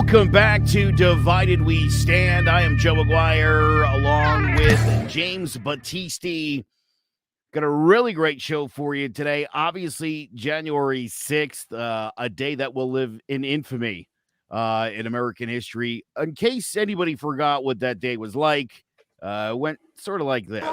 Welcome back to Divided We Stand. I am Joe McGuire along with James Battisti. Got a really great show for you today. Obviously, January 6th, a day that will live in infamy in American history. In case anybody forgot what that day was like, went sort of like this.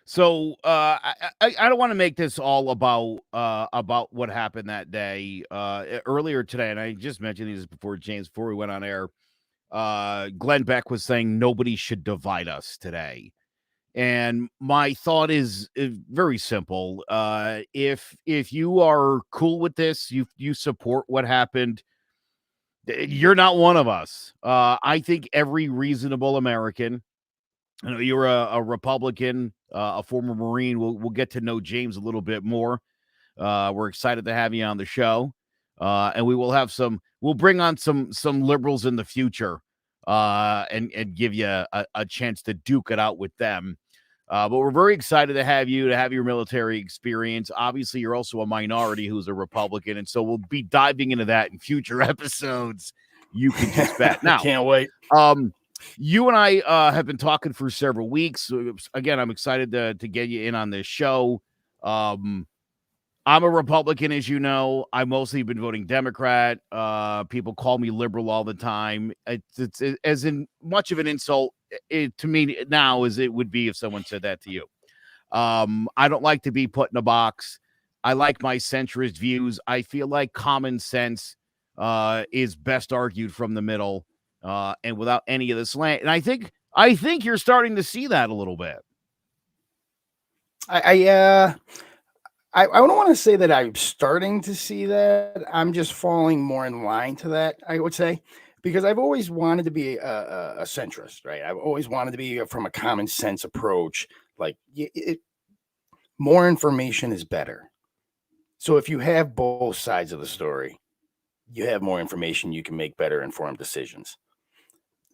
So I don't want to make this all about what happened that day. Earlier today, and I just mentioned these before, James, before we went on air. Glenn Beck was saying nobody should divide us today, and my thought is very simple. If you are cool with this, you support what happened. You're not one of us. I think every reasonable American. I know you're a Republican, a former Marine. We'll get to know James a little bit more. We're excited to have you on the show, and we'll bring on some liberals in the future, and give you a chance to duke it out with them. But we're very excited to have your military experience. Obviously, you're also a minority who's a Republican, and so we'll be diving into that in future episodes. You can just bet. Now, can't wait. You and I have been talking for several weeks. Again, I'm excited to get you in on this show. I'm a Republican, as you know. I've mostly been voting Democrat. People call me liberal all the time. It's as in much of an insult to me now as it would be if someone said that to you. I don't like to be put in a box. I like my centrist views. I feel like common sense is best argued from the middle. And without any of the slant. And I think you're starting to see that a little bit. I don't want to say that I'm starting to see that. I'm just falling more in line to that, I would say, because I've always wanted to be a centrist, right? I've always wanted to be from a common sense approach. Like more information is better. So if you have both sides of the story, you have more information, you can make better informed decisions.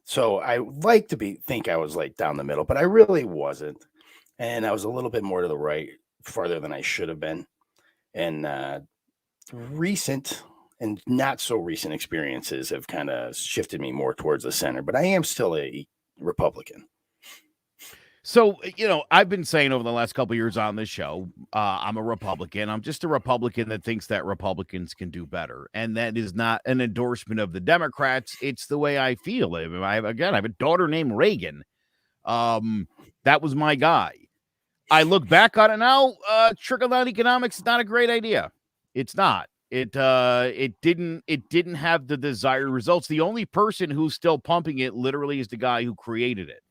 So I like to think I was like down the middle, but I really wasn't. And I was a little bit more to the right, farther than I should have been. And recent and not so recent experiences have kind of shifted me more towards the center, but I am still a Republican. So, I've been saying over the last couple of years on this show, I'm a Republican. I'm just a Republican that thinks that Republicans can do better. And that is not an endorsement of the Democrats. It's the way I feel. I have a daughter named Reagan. That was my guy. I look back on it now, trickle-down economics is not a great idea. It's not. It didn't have the desired results. The only person who's still pumping it literally is the guy who created it.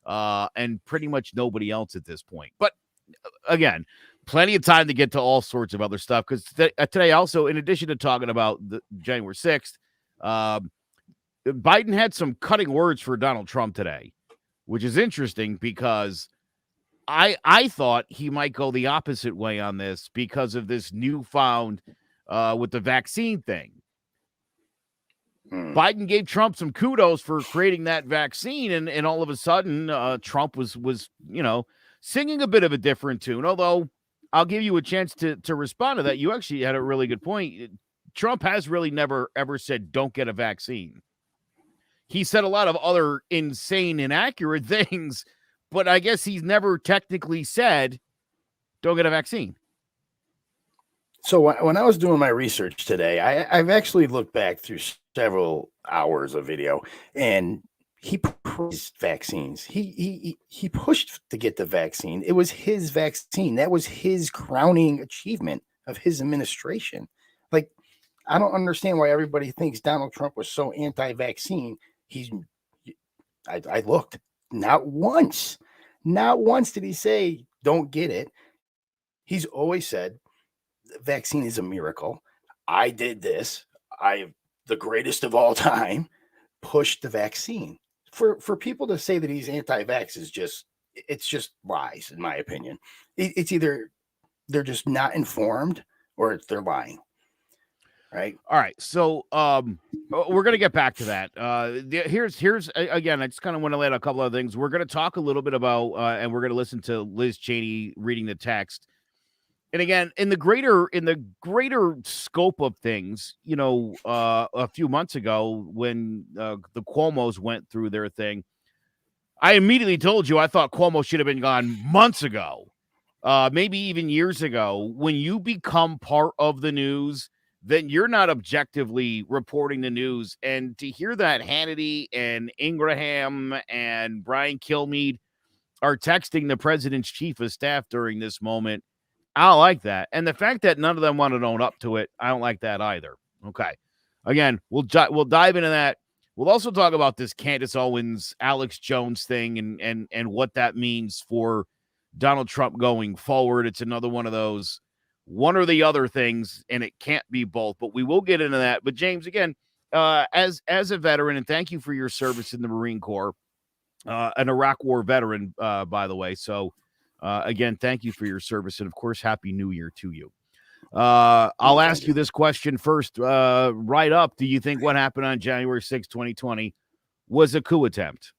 And pretty much nobody else at this point. But again, plenty of time to get to all sorts of other stuff. Because today also, in addition to talking about the January 6th, Biden had some cutting words for Donald Trump today, which is interesting because I thought he might go the opposite way on this because of this newfound with the vaccine thing. Biden gave Trump some kudos for creating that vaccine, and all of a sudden, Trump was singing a bit of a different tune. Although I'll give you a chance to respond to that. You actually had a really good point. Trump has really never ever said don't get a vaccine. He said a lot of other insane, inaccurate things, but I guess he's never technically said don't get a vaccine. So when I was doing my research today, I've actually looked back through several hours of video, and he praised vaccines. He pushed to get the vaccine. It was his vaccine. That was his crowning achievement of his administration. Like, I don't understand why everybody thinks Donald Trump was so anti-vaccine. I looked. Not once did he say, don't get it. He's always said, the vaccine is a miracle. I did this. The greatest of all time, pushed the vaccine. For people to say that he's anti-vax is just it's just lies, in my opinion. It's either they're just not informed or they're lying, right? All right. So we're gonna get back to that. Again, I just kind of want to lay out a couple of things. We're gonna talk a little bit about and we're gonna listen to Liz Cheney reading the text. And again, in the greater scope of things, a few months ago when the Cuomos went through their thing, I immediately told you I thought Cuomo should have been gone months ago, maybe even years ago. When you become part of the news, then you're not objectively reporting the news. And to hear that Hannity and Ingraham and Brian Kilmeade are texting the president's chief of staff during this moment, I don't like that. And the fact that none of them want to own up to it, I don't like that either. Okay. Again, we'll dive into that. We'll also talk about this Candace Owens, Alex Jones thing and what that means for Donald Trump going forward. It's another one of those one or the other things, and it can't be both. But we will get into that. But James, again, as a veteran, and thank you for your service in the Marine Corps, an Iraq War veteran, by the way. So, again, thank you for your service. And, of course, Happy New Year to you. I'll ask you this question first. Right up, do you think what happened on January 6, 2020 was a coup attempt?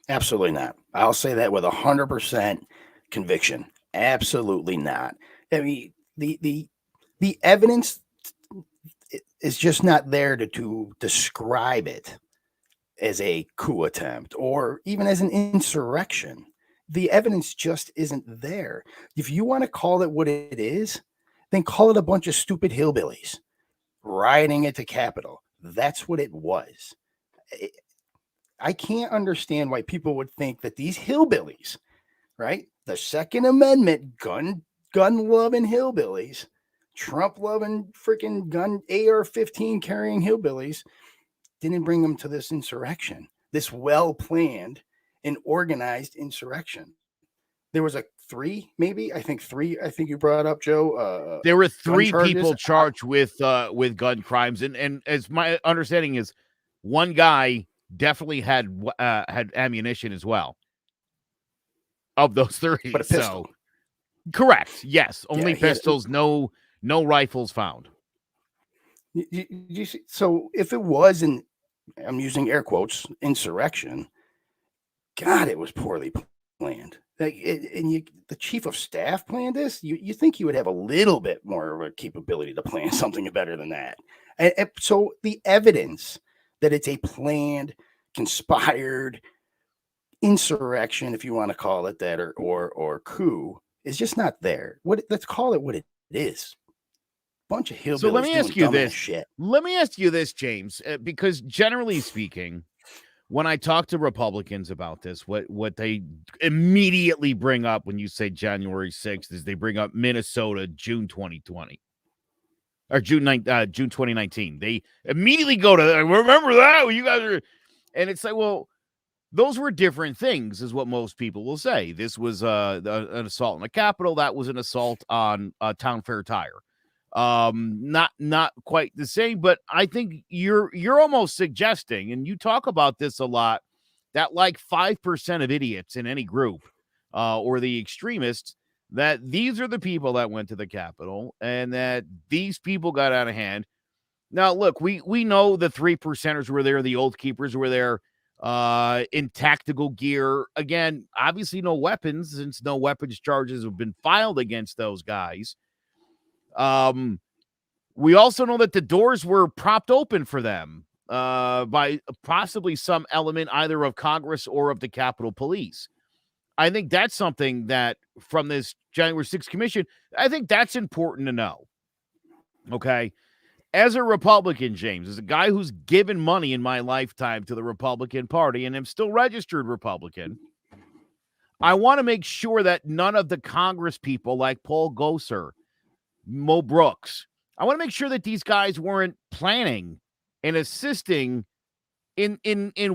Absolutely not. I'll say that with 100% conviction. Absolutely not. I mean, the evidence is just not there to describe it as a coup attempt or even as an insurrection. The evidence just isn't there. If you want to call it what it is, then call it a bunch of stupid hillbillies rioting at the Capitol. That's what it was. I can't understand why people would think that these hillbillies, right? The Second Amendment, gun loving hillbillies, Trump loving freaking gun AR-15 carrying hillbillies, didn't bring them to this insurrection, this well planned and organized insurrection. There was three. I think you brought up, Joe. There were three people charged with gun crimes, and as my understanding is, one guy definitely had ammunition as well. Of those three, but a pistol. So, correct. Yes, only pistols. No rifles found. You see, so if it was I'm using air quotes, insurrection, God, it was poorly planned. The chief of staff planned this. You think you would have a little bit more of a capability to plan something better than that. And so the evidence that it's a planned, conspired insurrection, if you want to call it that, or coup, is just not there. Let's call it what it is. Bunch of hillbillies. So let me ask you this. Shit. Let me ask you this, James, because generally speaking, when I talk to Republicans about this, what they immediately bring up when you say January 6th is they bring up Minnesota, June 2020. Or June 2019. They immediately go to, remember that? You guys are, and it's like, well, those were different things, is what most people will say. This was an assault on the Capitol. That was an assault on Town Fair Tire. Not quite the same, but I think you're almost suggesting, and you talk about this a lot, that like 5% of idiots in any group or the extremists, that these are the people that went to the Capitol and that these people got out of hand. Now, look, we know the 3%ers were there, the Oath Keepers were there in tactical gear. Again, obviously no weapons, since no weapons charges have been filed against those guys. We also know that the doors were propped open for them by possibly some element either of Congress or of the Capitol Police. I think that's something that from this January 6th commission, I think that's important to know. Okay. As a Republican, James, as a guy who's given money in my lifetime to the Republican Party and am still registered Republican, I want to make sure that none of the Congress people like Paul Gosar, Mo Brooks, I want to make sure that these guys weren't planning and assisting in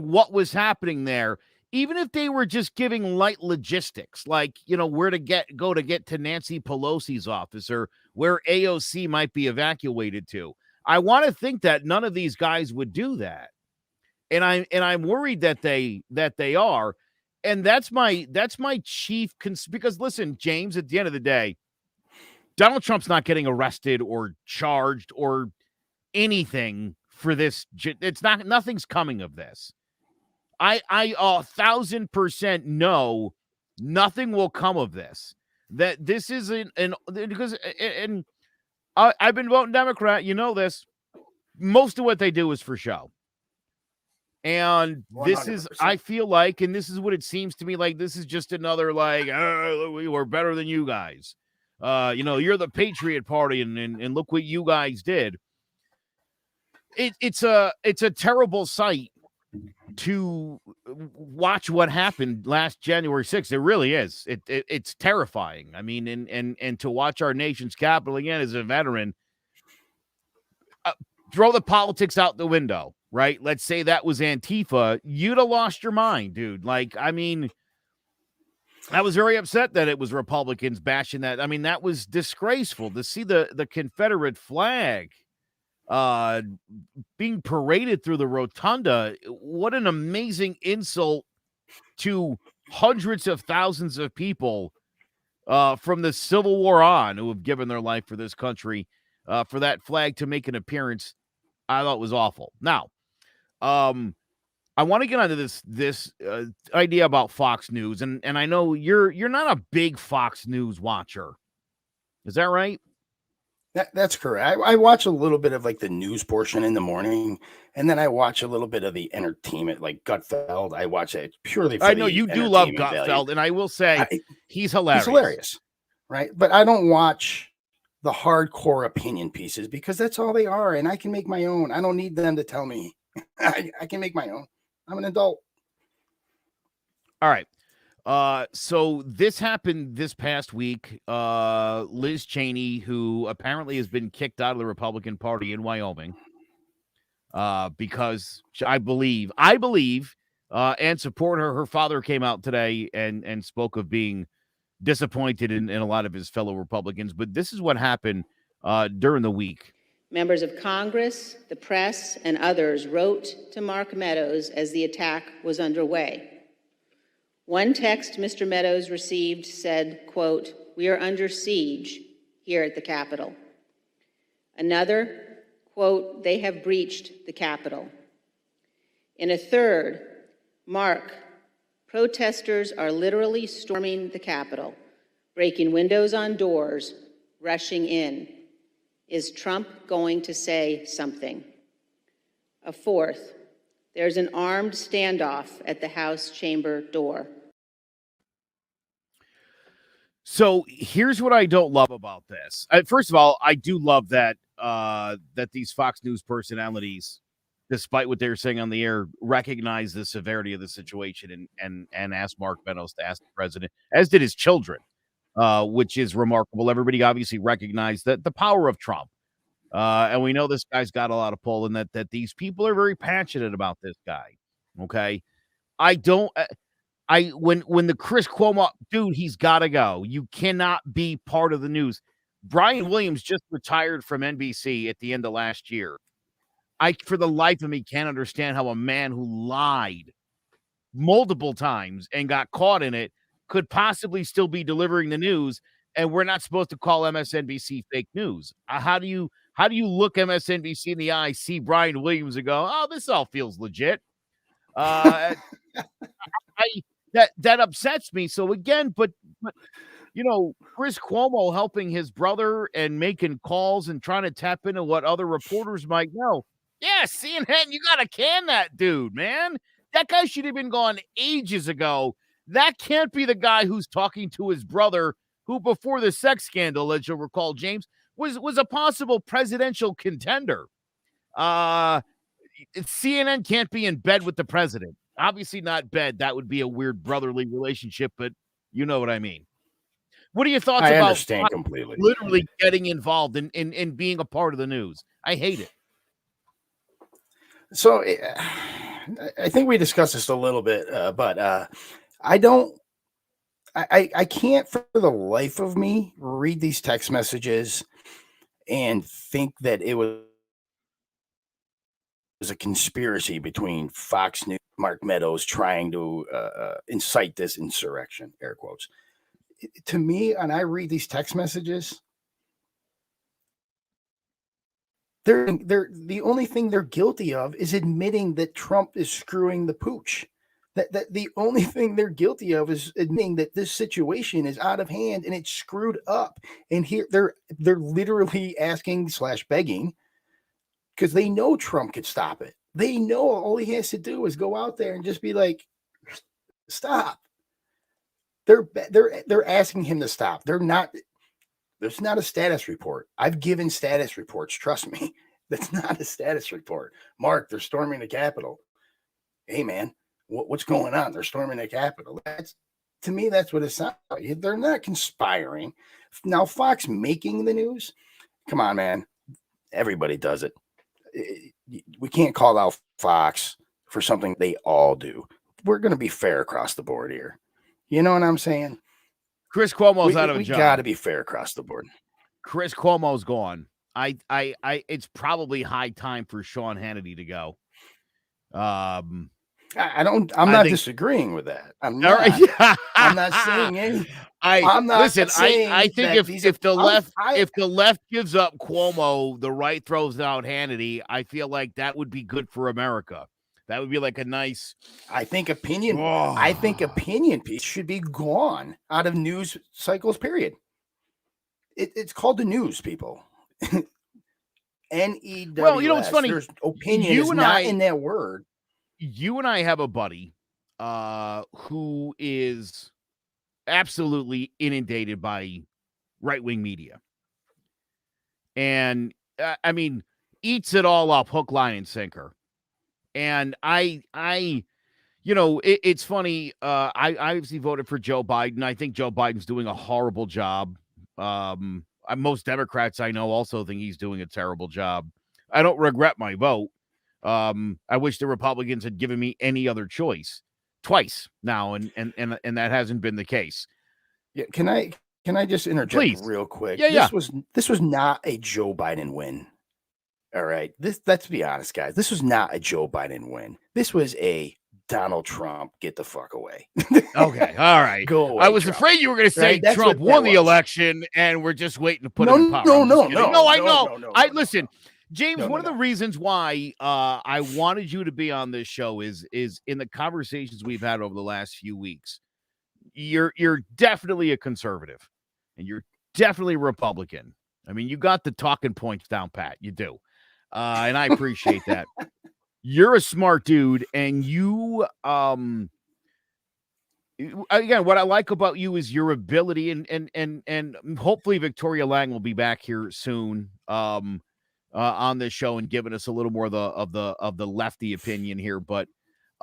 what was happening there, even if they were just giving light logistics, like, where to get to Nancy Pelosi's office or where AOC might be evacuated to. I want to think that none of these guys would do that. I'm worried that they are. And that's my chief because listen, James, at the end of the day, Donald Trump's not getting arrested or charged or anything for this. It's not, nothing's coming of this. I 1,000% know nothing will come of this. That this isn't because and I've been voting Democrat. You know this. Most of what they do is for show. And this 100%. is, I feel like, and this is what it seems to me like, this is just another like, we were better than you guys. You're the Patriot Party, and look what you guys did. It's a terrible sight to watch what happened last January 6th. It really is. It's terrifying. I mean, and to watch our nation's capital again as a veteran, throw the politics out the window, right? Let's say that was Antifa. You'd have lost your mind, dude. Like, I mean, I was very upset that it was Republicans bashing that. I mean, that was disgraceful to see the Confederate flag being paraded through the rotunda. What an amazing insult to hundreds of thousands of people from the Civil War on who have given their life for this country. For that flag to make an appearance, I thought was awful. Now, I want to get onto this idea about Fox News, and I know you're not a big Fox News watcher. Is that right? That's correct. I watch a little bit of like the news portion in the morning, and then I watch a little bit of the entertainment, like Gutfeld. I watch it purely for I know the you do love entertainment value. Gutfeld, and I will say he's hilarious. He's hilarious, right? But I don't watch the hardcore opinion pieces because that's all they are, and I can make my own. I don't need them to tell me. I can make my own. I'm an adult. All right. So this happened this past week. Liz Cheney, who apparently has been kicked out of the Republican Party in Wyoming, because I believe, and support her. Her father came out today and spoke of being disappointed in a lot of his fellow Republicans. But this is what happened during the week. Members of Congress, the press, and others wrote to Mark Meadows as the attack was underway. One text Mr. Meadows received said, quote, "We are under siege here at the Capitol." Another, quote, "They have breached the Capitol." In a third, Mark, "Protesters are literally storming the Capitol, breaking windows on doors, rushing in. Is Trump going to say something?" A fourth, "There's an armed standoff at the House chamber door." So here's what I don't love about this. First of all, I do love that that these Fox News personalities, despite what they're saying on the air, recognize the severity of the situation and asked Mark Meadows to ask the president, as did his children, which is remarkable. Everybody obviously recognized that the power of Trump. And we know this guy's got a lot of pull, and that these people are very passionate about this guy. Okay. When the Chris Cuomo, dude, he's got to go. You cannot be part of the news. Brian Williams just retired from NBC at the end of last year. For the life of me, can't understand how a man who lied multiple times and got caught in it could possibly still be delivering the news. And we're not supposed to call MSNBC fake news. How do you look MSNBC in the eye, see Brian Williams, and go, "Oh, this all feels legit"? That upsets me. So again, but Chris Cuomo helping his brother and making calls and trying to tap into what other reporters might know. Yeah, CNN, you got to can that dude, man. That guy should have been gone ages ago. That can't be the guy who's talking to his brother, who before the sex scandal, as you'll recall, James, was a possible presidential contender. CNN can't be in bed with the president. Obviously not bed. That would be a weird brotherly relationship, but you know what I mean. What are your thoughts about understand completely. Literally getting involved in being a part of the news? I hate it. So I think we discussed this a little bit, but I can't for the life of me read these text messages and think that it was a conspiracy between Fox News, Mark Meadows trying to incite this insurrection, air quotes. To me, and I read these text messages, they're the only thing they're guilty of is admitting that Trump is screwing the pooch. That the only thing they're guilty of is admitting that this situation is out of hand and it's screwed up. And here they're literally asking / begging, because they know Trump could stop it. They know all he has to do is go out there and just be like, stop. They're asking him to stop. They're not. There's not a status report. I've given status reports. Trust me. That's not a status report. Mark, they're storming the Capitol. Hey, man, what's going on? They're storming the Capitol. To me, that's what it sounds like. They're not conspiring. Now, Fox making the news, come on, man. Everybody does it. We can't call out Fox for something they all do. We're going to be fair across the board here. You know what I'm saying? Chris Cuomo's out of a job. We got to be fair across the board. Chris Cuomo's gone. It's probably high time for Sean Hannity to go. I'm not disagreeing with that. I'm not. Right. I'm not saying anything. I think if the left gives up Cuomo, the right throws out Hannity. I feel like that would be good for America. That would be like a nice. I think opinion piece should be gone out of news cycles. Period. It's called the news, people. NEWS. Well, you know what's funny? There's opinion is not in that word. You and I have a buddy who is absolutely inundated by right-wing media. And, I mean, eats it all up, hook, line, and sinker. And it's funny. I obviously voted for Joe Biden. I think Joe Biden's doing a horrible job. Most Democrats I know also think he's doing a terrible job. I don't regret my vote. I wish the Republicans had given me any other choice twice now, and that hasn't been the case. Yeah, can I just interject real quick? Yeah. This was not a Joe Biden win. All right. Let's be honest, guys. This was not a Joe Biden win. This was a Donald Trump, get the fuck away. Okay. All right. Go away, I was Trump. afraid you were going to say Right? Trump won the election and we're just waiting to put him in power. I know. Listen, James, one of the reasons why I wanted you to be on this show is in the conversations we've had over the last few weeks. You're definitely a conservative and you're definitely a Republican. I mean, you got the talking points down pat. You do. And I appreciate that. You're a smart dude, and you again, what I like about you is your ability, and hopefully Victoria Lang will be back here soon on this show and giving us a little more of the lefty opinion here. But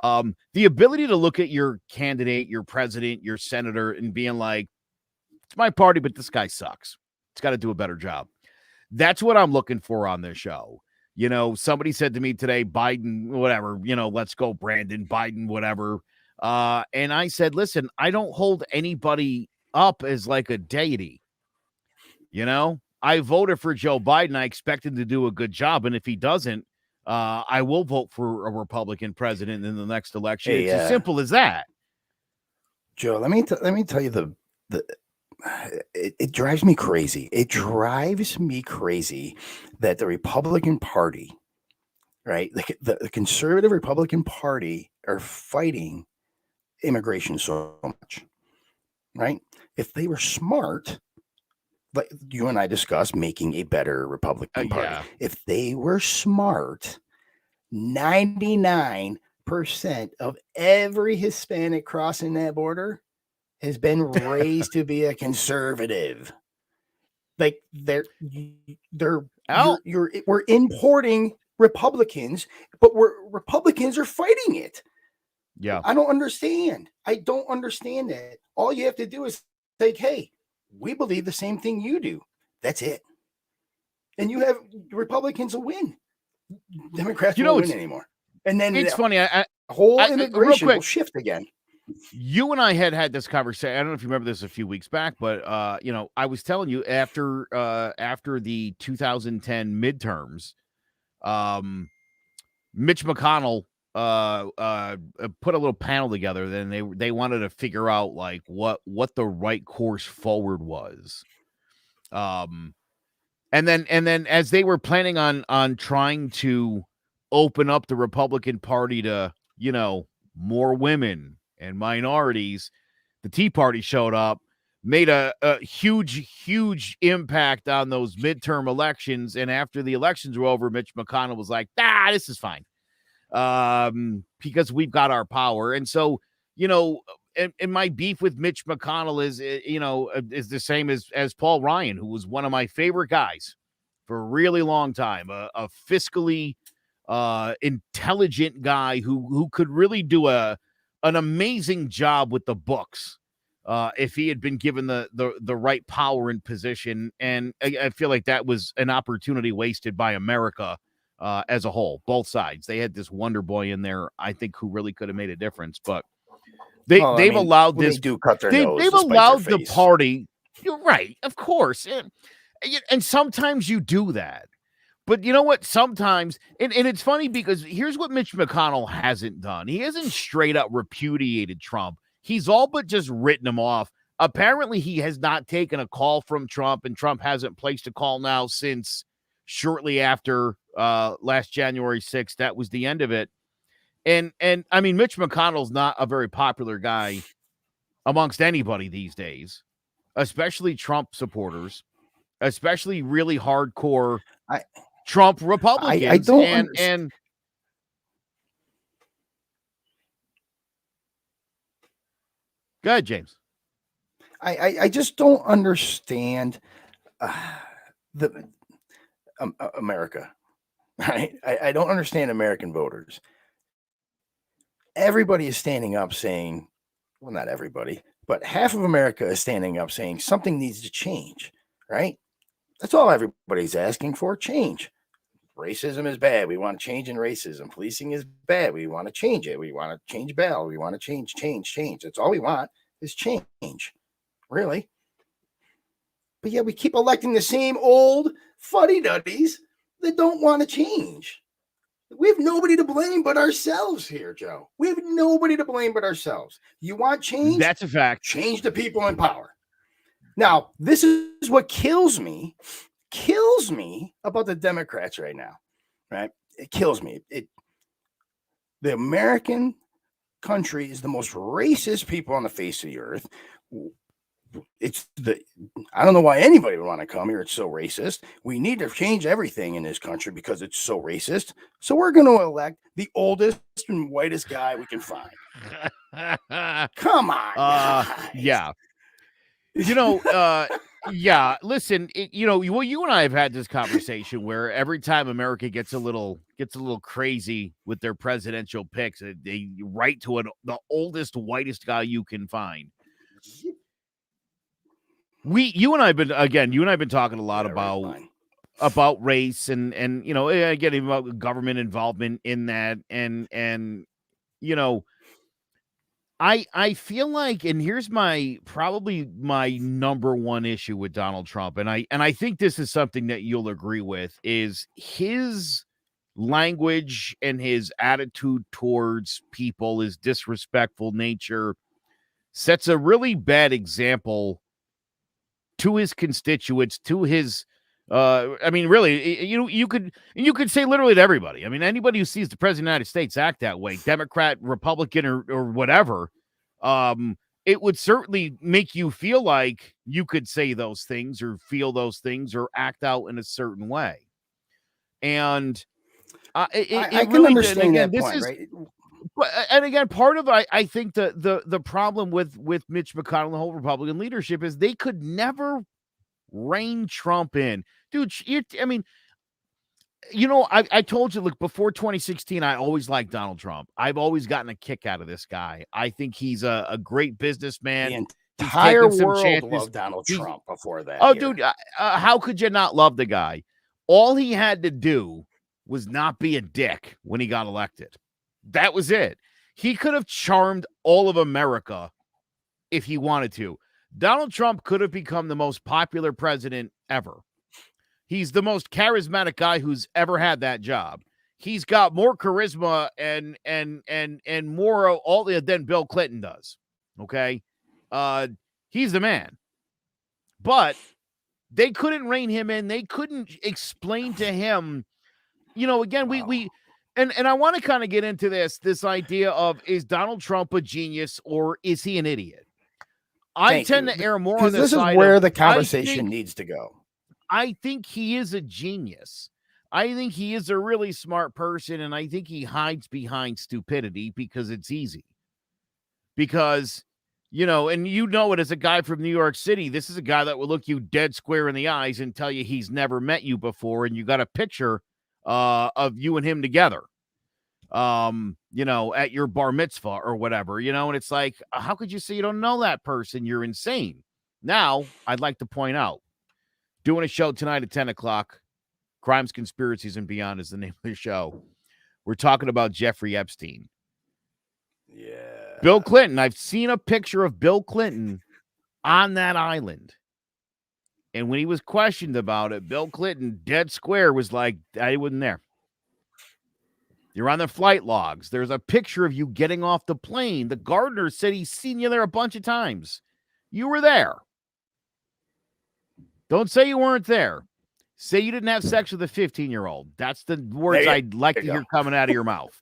the ability to look at your candidate, your president, your senator, and being like, it's my party, but this guy sucks. It's got to do a better job. That's what I'm looking for on this show. You know, somebody said to me today, Biden, whatever, let's go, Brandon, Biden, whatever. And I said, listen, I don't hold anybody up as like a deity. I voted for Joe Biden. I expect him to do a good job. And if he doesn't, I will vote for a Republican president in the next election. It's as simple as that. Joe, let me tell you it drives me crazy. It drives me crazy that the Republican Party, right, the conservative Republican Party are fighting immigration so much, right? If they were smart, like you and I discussed, making a better Republican Party. Yeah. If they were smart, 99% of every Hispanic crossing that border has been raised to be a conservative. Like we're importing Republicans, but Republicans are fighting it. Yeah. I don't understand. that. All you have to do is say, hey, we believe the same thing you do. That's it. And you have Republicans will win. Democrats won't win anymore. And then it's funny. Whole immigration will shift again. You and I had this conversation. I don't know if you remember this a few weeks back, but I was telling you after the 2010 midterms, Mitch McConnell put a little panel together. Then they wanted to figure out like what the right course forward was. And then as they were planning on trying to open up the Republican Party to, more women and minorities, the Tea Party showed up, made a huge impact on those midterm elections. And after the elections were over, Mitch McConnell was like, this is fine. Because we've got our power. And so, and my beef with Mitch McConnell is the same as Paul Ryan, who was one of my favorite guys for a really long time, a fiscally intelligent guy who could really do an amazing job with the books if he had been given the right power and position. And I feel like that was an opportunity wasted by America as a whole, both sides. They had this wonder boy in there, I think, who really could have made a difference, but they've allowed this. They do cut their nose. They've allowed the party. You're right, of course, and sometimes you do that. But you know what? Sometimes, and it's funny because here's what Mitch McConnell hasn't done. He hasn't straight up repudiated Trump. He's all but just written him off. Apparently, he has not taken a call from Trump, and Trump hasn't placed a call now since shortly after last January 6th. That was the end of it. And I mean, Mitch McConnell's not a very popular guy amongst anybody these days, especially Trump supporters, especially really hardcore Trump Republicans. I don't and go ahead, James. I just don't understand the America. Right? I don't understand American voters. Everybody is standing up saying, well, not everybody, but half of America is standing up saying something needs to change, right? That's all everybody's asking for, change. Racism is bad. We want to change in racism. Policing is bad. We want to change it. We want to change bail. We want to change. That's all we want is change, really. But yeah, we keep electing the same old fuddy-duddies that don't want to change. We have nobody to blame but ourselves here, Joe. We have nobody to blame but ourselves. You want change? That's a fact. Change the people in power. Now, this is what kills me about the Democrats right now, right? It kills me. The American country is the most racist people on the face of the earth. I don't know why anybody would want to come here. It's so racist. We need to change everything in this country because it's so racist. So we're going to elect the oldest and whitest guy we can find. Come on. Yeah. Yeah. Listen, you and I have had this conversation where every time America gets a little crazy with their presidential picks, they write to the oldest, whitest guy you can find. You and I have been talking a lot about race and again, about government involvement in that. And I feel like, and here's probably my number one issue with Donald Trump. And I think this is something that you'll agree with, is his language and his attitude towards people, his disrespectful nature sets a really bad example to his constituents, to his, really, you could say literally to everybody. I mean, anybody who sees the president of the United States act that way, Democrat, Republican, or whatever, it would certainly make you feel like you could say those things or feel those things or act out in a certain way. And I can really understand that point, right? But, and again, part of I think the problem with Mitch McConnell and the whole Republican leadership is they could never rein Trump in. Dude, I told you, look, before 2016, I always liked Donald Trump. I've always gotten a kick out of this guy. I think he's a great businessman. The entire world loved Donald Trump before that. Oh, dude, how could you not love the guy? All he had to do was not be a dick when he got elected. That was it. He could have charmed all of America if he wanted to. Donald Trump could have become the most popular president ever. He's the most charismatic guy who's ever had that job. he's got more charisma and more all than Bill Clinton does. Okay. He's the man. But they couldn't rein him in. They couldn't explain to him, again, we and I want to kind of get into this idea of, is Donald Trump a genius or is he an idiot? I tend to err more on this side is where of, the conversation needs to go. I think he is a genius. I think he is a really smart person, and I think he hides behind stupidity because it's easy. Because, and it as a guy from New York City, this is a guy that will look you dead square in the eyes and tell you he's never met you before, and you got a picture of you and him together, at your bar mitzvah or whatever, and it's like, how could you say you don't know that person? You're insane. Now, I'd like to point out, doing a show tonight at 10 o'clock, Crimes, Conspiracies, and Beyond is the name of the show. We're talking about Jeffrey Epstein. Yeah. Bill Clinton. I've seen a picture of Bill Clinton on that island. And when he was questioned about it, Bill Clinton, dead square, was like, I wasn't there. You're on the flight logs. There's a picture of you getting off the plane. The gardener said he's seen you there a bunch of times. You were there. Don't say you weren't there. Say you didn't have sex with a 15-year-old. That's the words I'd like to hear coming out of your mouth.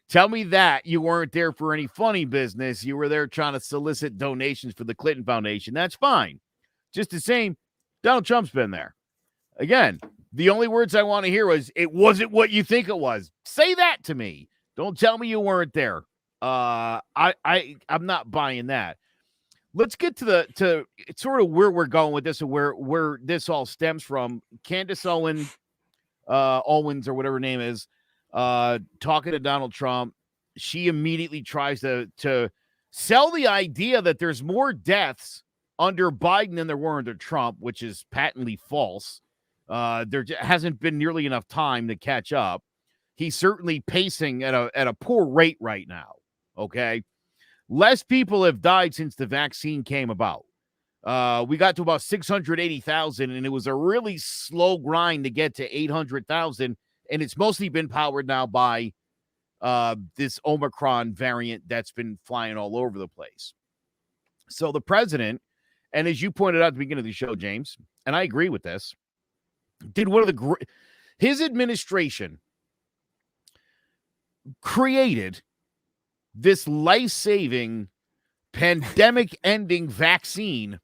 Tell me that you weren't there for any funny business. You were there trying to solicit donations for the Clinton Foundation. That's fine. Just the same, Donald Trump's been there. Again, the only words I want to hear was, it wasn't what you think it was. Say that to me. Don't tell me you weren't there. I'm not buying that. Let's get to sort of where we're going with this and where this all stems from. Candace Owens or whatever her name is, talking to Donald Trump. She immediately tries to sell the idea that there's more deaths under Biden than there were under Trump, which is patently false. There hasn't been nearly enough time to catch up. He's certainly pacing at a poor rate right now. Okay. Less people have died since the vaccine came about. We got to about 680,000, and it was a really slow grind to get to 800,000. And it's mostly been powered now by this Omicron variant that's been flying all over the place. So the president, and as you pointed out at the beginning of the show, James, and I agree with this, did one of the his administration created this life-saving, pandemic-ending vaccine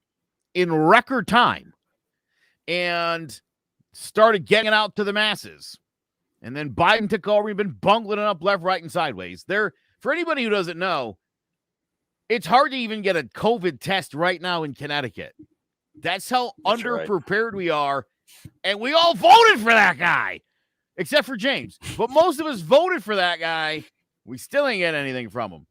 in record time and started getting it out to the masses. And then Biden took over. We've been bungling it up left, right, and sideways. For anybody who doesn't know, it's hard to even get a COVID test right now in Connecticut. That's how underprepared we are. And we all voted for that guy, except for James. But most of us voted for that guy. We still ain't get anything from him.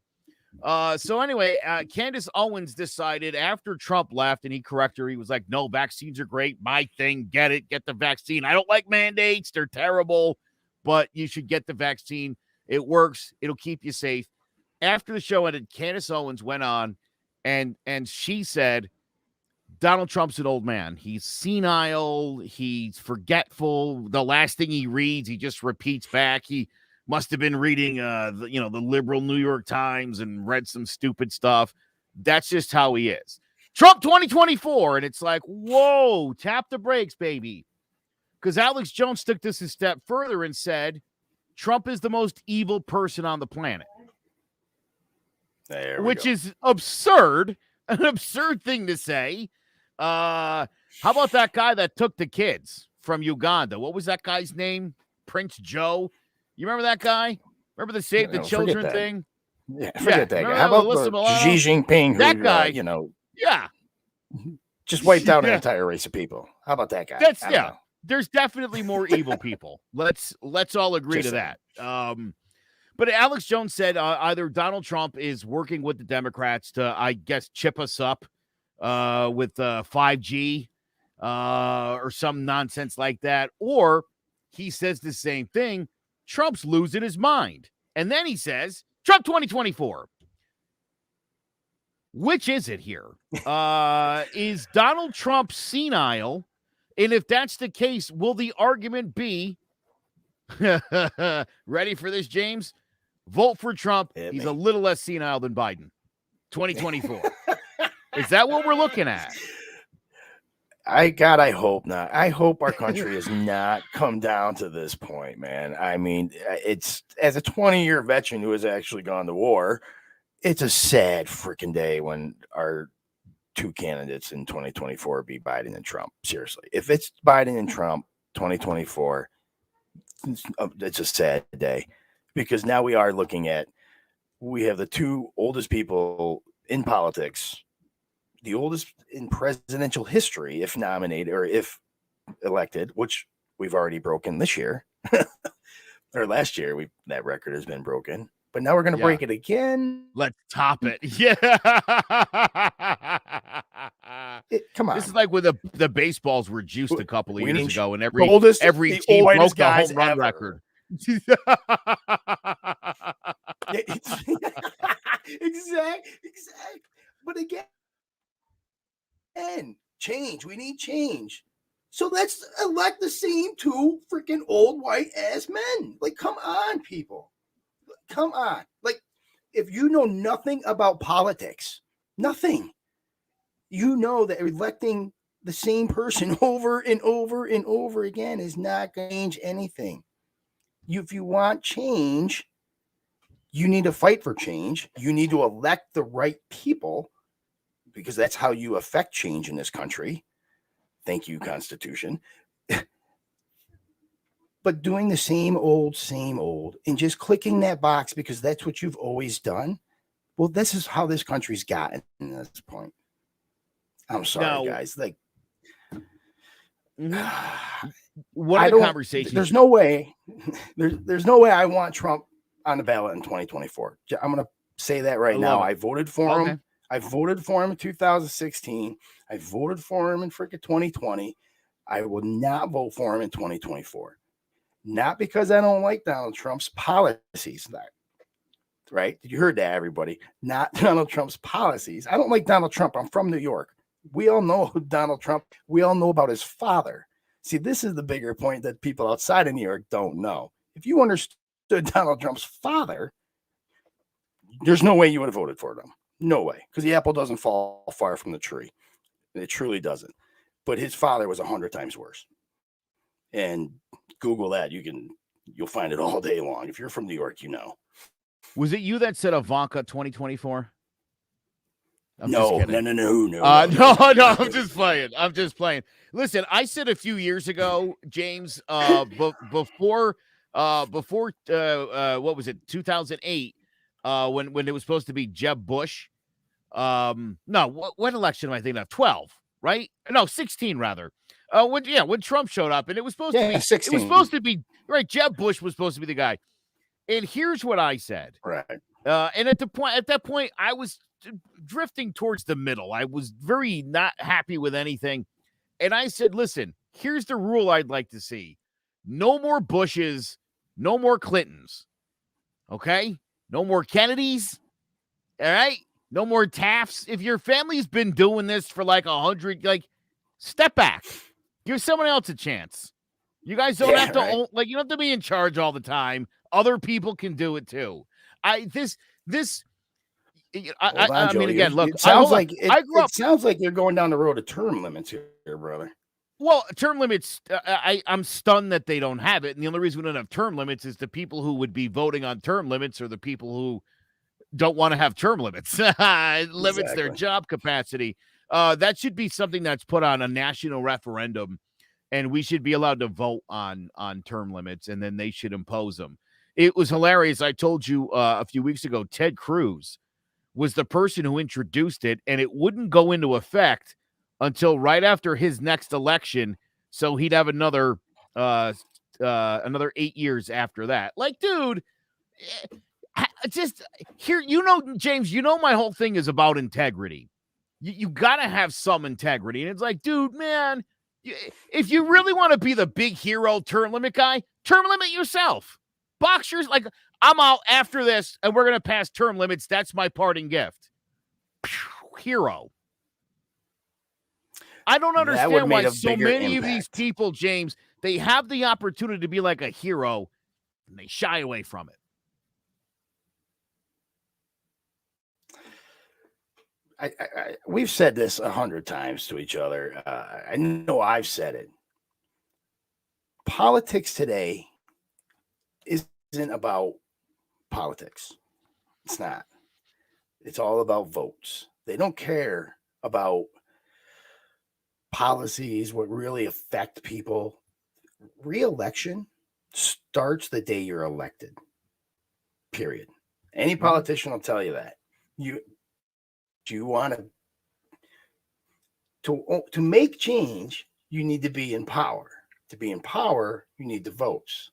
So anyway, Candace Owens decided after Trump left and he corrected her, he was like, no, vaccines are great. My thing, get the vaccine. I don't like mandates. They're terrible, but you should get the vaccine. It works. It'll keep you safe. After the show ended, Candace Owens went on and she said, Donald Trump's an old man. He's senile. He's forgetful. The last thing he reads, he just repeats back. He must have been reading, the liberal New York Times and read some stupid stuff. That's just how he is. Trump 2024. And it's like, whoa, tap the brakes, baby. Because Alex Jones took this a step further and said, Trump is the most evil person on the planet. Which is absurd, an absurd thing to say. How about that guy that took the kids from Uganda? What was that guy's name? Prince Joe. You remember that guy? Remember the Save the Children thing? Yeah, forget that guy. How about Xi Jinping? That guy, yeah, just wiped out an entire race of people. How about that guy? There's definitely more evil people. Let's all agree to that. But Alex Jones said either Donald Trump is working with the Democrats to, I guess, chip us up with 5G or some nonsense like that, or he says the same thing. Trump's losing his mind. And then he says, Trump 2024. Which is it here? Is Donald Trump senile? And if that's the case, will the argument be Ready for this, James? Vote for Trump. Hit He's me. a little less senile than Biden. 2024. Is that what we're looking at? I hope not. I hope our country has not come down to this point, man. I mean, it's as a 20-year veteran who has actually gone to war, it's a sad freaking day when our two candidates in 2024 be Biden and Trump. Seriously. If it's Biden and Trump 2024, it's a sad day because now we are looking at, we have the two oldest people in politics, the oldest in presidential history, if nominated or if elected, which we've already broken this year or last year. That record has been broken, but now we're going to break it again. Let's top it. Yeah. Come on. This is like when the baseballs were juiced a couple of years ago, and every the team broke oldest the guys home run ever. record. Exactly. But again, change. We need change. So let's elect the same two freaking old white ass men. Like, come on, people. Come on. Like, if you know nothing about politics, nothing, you know that electing the same person over and over and over again is not going to change anything. If you want change, you need to fight for change. You need to elect the right people because that's how you affect change in this country. Thank you, Constitution. But doing the same old, and just clicking that box because that's what you've always done. Well, this is how this country's gotten to this point. I'm sorry, guys. Like, what are the conversations? There's no way. There's no way I want Trump on the ballot in 2024. I'm going to say that right now. I voted for him. I voted for him in 2016. I voted for him in freaking 2020. I will not vote for him in 2024. Not because I don't like Donald Trump's policies. Right? You heard that, everybody. Not Donald Trump's policies. I don't like Donald Trump. I'm from New York. We all know Donald Trump. We all know about his father. See, this is the bigger point that people outside of New York don't know. If you understood Donald Trump's father, there's no way you would have voted for them. No way. Because the apple doesn't fall far from the tree. It truly doesn't. But his father was 100 times worse. And Google that. You'll find it all day long. If you're from New York, you know. Was it you that said Ivanka 2024? No. No, I'm just playing. Listen, I said a few years ago, James, before what was it, 2008, when it was supposed to be Jeb Bush. No, what election am I thinking of? 12, right? No, 16 rather. When Trump showed up, and it was supposed to be 16. It was supposed to be right. Jeb Bush was supposed to be the guy. And here's what I said. Right. And at that point, I was drifting towards the middle. I was very not happy with anything. And I said, listen, here's the rule I'd like to see. No more Bushes, no more Clintons. Okay? No more Kennedys. All right? No more Tafts. If your family's been doing this for like 100, step back. Give someone else a chance. You guys don't have to own, you don't have to be in charge all the time. Other people can do it too. I mean, again, look, it sounds like you're going down the road of term limits here, brother. Well, term limits, I'm stunned that they don't have it. And the only reason we don't have term limits is the people who would be voting on term limits are the people who don't want to have term limits. It limits their job capacity. That should be something that's put on a national referendum, and we should be allowed to vote on term limits, and then they should impose them. It was hilarious. I told you a few weeks ago, Ted Cruz was the person who introduced it, and it wouldn't go into effect until right after his next election. So he'd have another 8 years after that. Like, dude, just here, James, my whole thing is about integrity. You got to have some integrity. And it's like, dude, man, if you really want to be the big hero term limit guy, term limit yourself. Boxers, I'm out after this, and we're going to pass term limits. That's my parting gift. Hero. I don't understand why so many of these people, James, they have the opportunity to be like a hero, and they shy away from it. We've said this 100 times to each other. I know I've said it. Politics today isn't about politics. It's not. It's all about votes. They don't care about policies, what really affect people. Re-election starts the day you're elected. Period. Any politician will tell you that. You want to make change, you need to be in power. To be in power, you need the votes.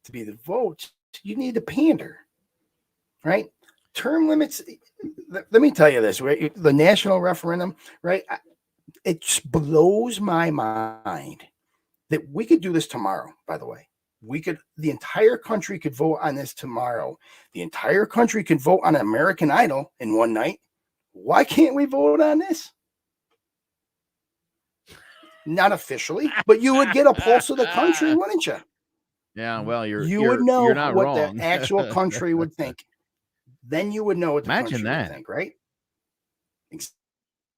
To be the votes, you need to pander. Right? Term limits. Let me tell you this, right? The national referendum, right? It just blows my mind that we could do this tomorrow, by the way. The entire country could vote on this tomorrow. The entire country could vote on American Idol in one night. Why can't we vote on this? Not officially, but you would get a pulse of the country, wouldn't you? Yeah, well, you would know you're not what wrong. the actual country would think. Then you would know what the Imagine country that. would think, right?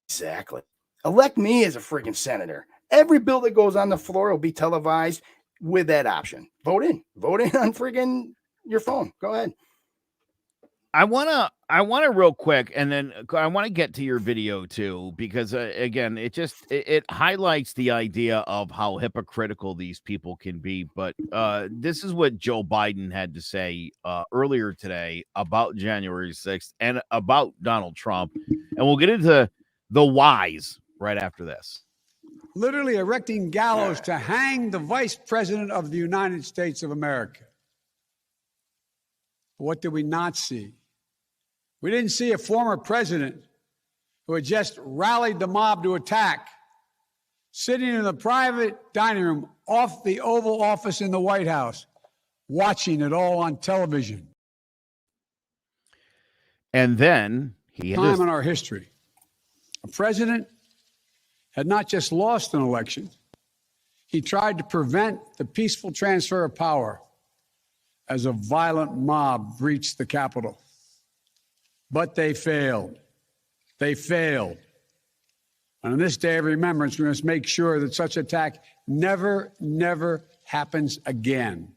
Exactly. Elect me as a freaking senator. Every bill that goes on the floor will be televised with that option. Vote in on freaking your phone. Go ahead. I want to real quick, and then I want to get to your video too, because again, it highlights the idea of how hypocritical these people can be. But this is what Joe Biden had to say earlier today about January 6th and about Donald Trump, and we'll get into the whys right after this. Literally erecting gallows to hang the vice president of the United States of America. What did we not see? We didn't see a former president who had just rallied the mob to attack, sitting in the private dining room off the Oval Office in the White House, watching it all on television. And then he had time in our history, a president had not just lost an election, he tried to prevent the peaceful transfer of power as a violent mob breached the Capitol. But they failed. They failed. And on this day of remembrance, we must make sure that such attack never happens again.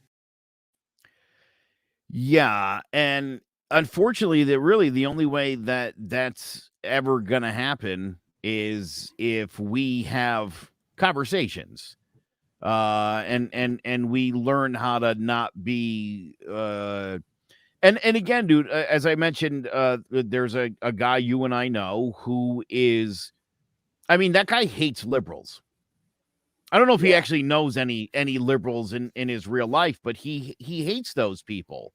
Yeah, and unfortunately, the only way that that's ever going to happen is if we have conversations, and we learn how to not be. And again, dude, as I mentioned, there's a guy you and I know who is, I mean, that guy hates liberals. I don't know if he actually knows any liberals in his real life, but he hates those people.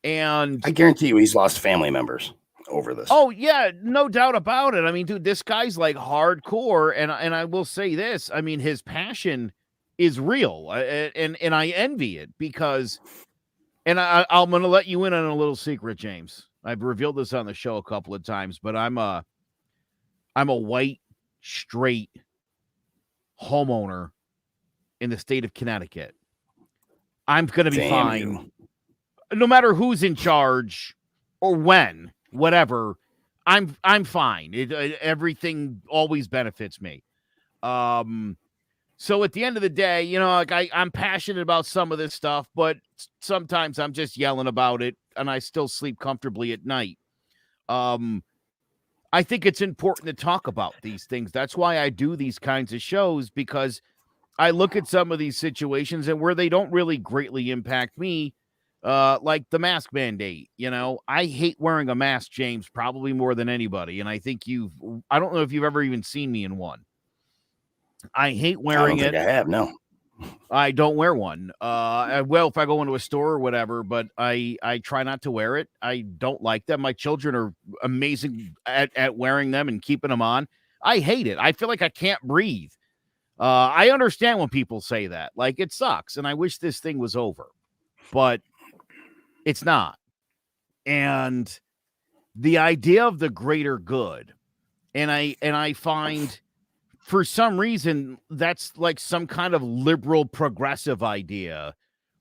And I guarantee you he's lost family members over this. Oh, yeah, no doubt about it. I mean, dude, this guy's like hardcore. And I will say this. I mean, his passion is real. And I envy it because... And I'm going to let you in on a little secret, James. I've revealed this on the show a couple of times, but I'm a white, straight homeowner in the state of Connecticut. I'm going to be fine. No matter who's in charge or when, whatever, I'm fine. Everything always benefits me. So at the end of the day, you know, like I'm passionate about some of this stuff, but sometimes I'm just yelling about it and I still sleep comfortably at night. I think it's important to talk about these things. That's why I do these kinds of shows, because I look at some of these situations and where they don't really greatly impact me, like the mask mandate. You know, I hate wearing a mask, James, probably more than anybody. And I think I don't know if you've ever even seen me in one. I hate wearing it. I have, no. I don't wear one. Well, if I go into a store or whatever, but I try not to wear it. I don't like them. My children are amazing at wearing them and keeping them on. I hate it. I feel like I can't breathe. I understand when people say that. Like, it sucks, and I wish this thing was over. But it's not. And the idea of the greater good, and I find... for some reason, that's like some kind of liberal progressive idea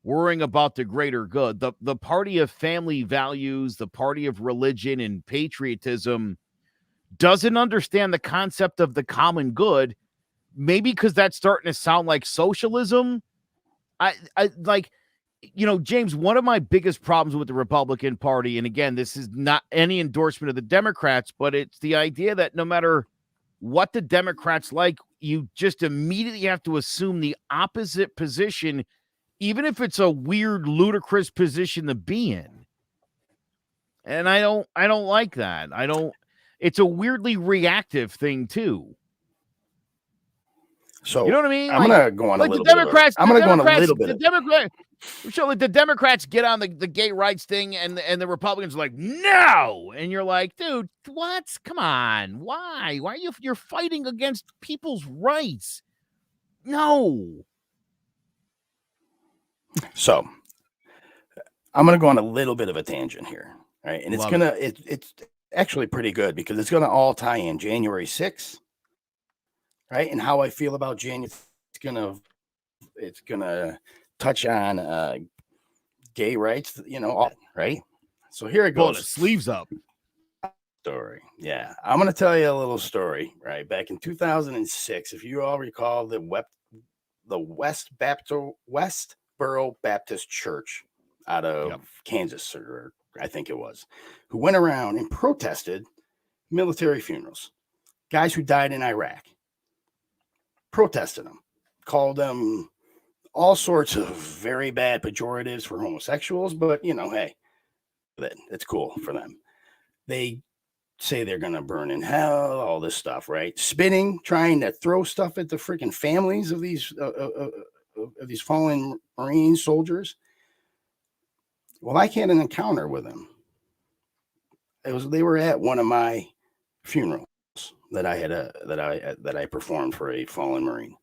worrying about the greater good. The party of family values, the party of religion and patriotism doesn't understand the concept of the common good. Maybe because that's starting to sound like socialism. I like, James, one of my biggest problems with the Republican Party, and again, this is not any endorsement of the Democrats, but it's the idea that no matter what the Democrats like, you just immediately have to assume the opposite position, even if it's a weird, ludicrous position to be in. And I don't like that. It's a weirdly reactive thing too. So you know what I mean? I'm gonna go on like a little the Democrats. bit. I'm gonna go on a little bit. The Democrats get on the gay rights thing, and the Republicans are like, no, and you're like, dude, what? Come on, why? Why are you're fighting against people's rights? No. So I'm gonna go on a little bit of a tangent here, right? And it's actually pretty good because it's gonna all tie in January 6th. Right, and how I feel about January, it's gonna touch on gay rights, right? So here it goes. Pull the sleeves up. Story, yeah. I'm gonna tell you a little story. Right, back in 2006, if you all recall, the Westboro Baptist Church out of Kansas, or I think it was, who went around and protested military funerals, guys who died in Iraq. Protested them, called them all sorts of very bad pejoratives for homosexuals, but hey, it's cool for them. They say they're gonna burn in hell, all this stuff, right? Spinning, trying to throw stuff at the freaking families of these fallen Marine soldiers. Well, I had an encounter with them. They were at one of my funerals that I had that I performed for a fallen Marine,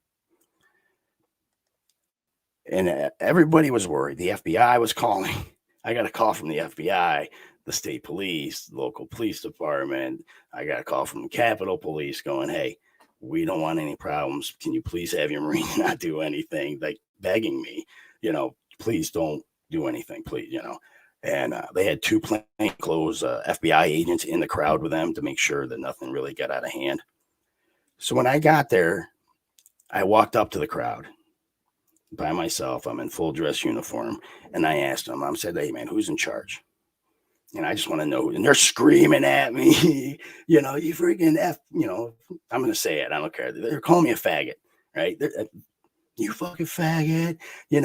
and everybody was worried. The FBI was calling. I got a call from the FBI, the state police, the local police department. I got a call from the Capitol Police going, "Hey, we don't want any problems. Can you please have your Marine not do anything?" Like begging me, please don't do anything, please, And they had two plainclothes FBI agents in the crowd with them to make sure that nothing really got out of hand. So when I got there, I walked up to the crowd by myself. I'm in full dress uniform. And I asked them, I said, "Hey, man, who's in charge? And I just want to know." And they're screaming at me, you freaking I'm going to say it. I don't care. They're calling me a faggot, right? "You fucking faggot, you're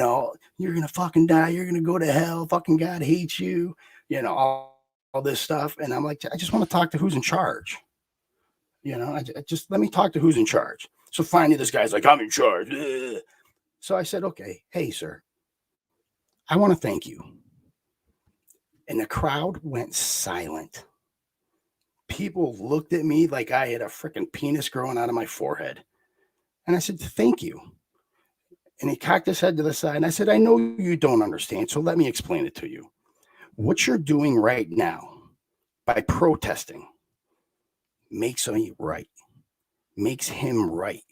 going to fucking die. You're going to go to hell. Fucking God hates you," all this stuff. And I'm like, I just want to talk to who's in charge. I just let me talk to who's in charge. So finally, this guy's like, "I'm in charge." Ugh. So I said, "Okay, hey, sir, I want to thank you." And the crowd went silent. People looked at me like I had a freaking penis growing out of my forehead. And I said, "Thank you." And he cocked his head to the side. And I said, "I know you don't understand, so let me explain it to you. What you're doing right now by protesting makes me right, makes him right,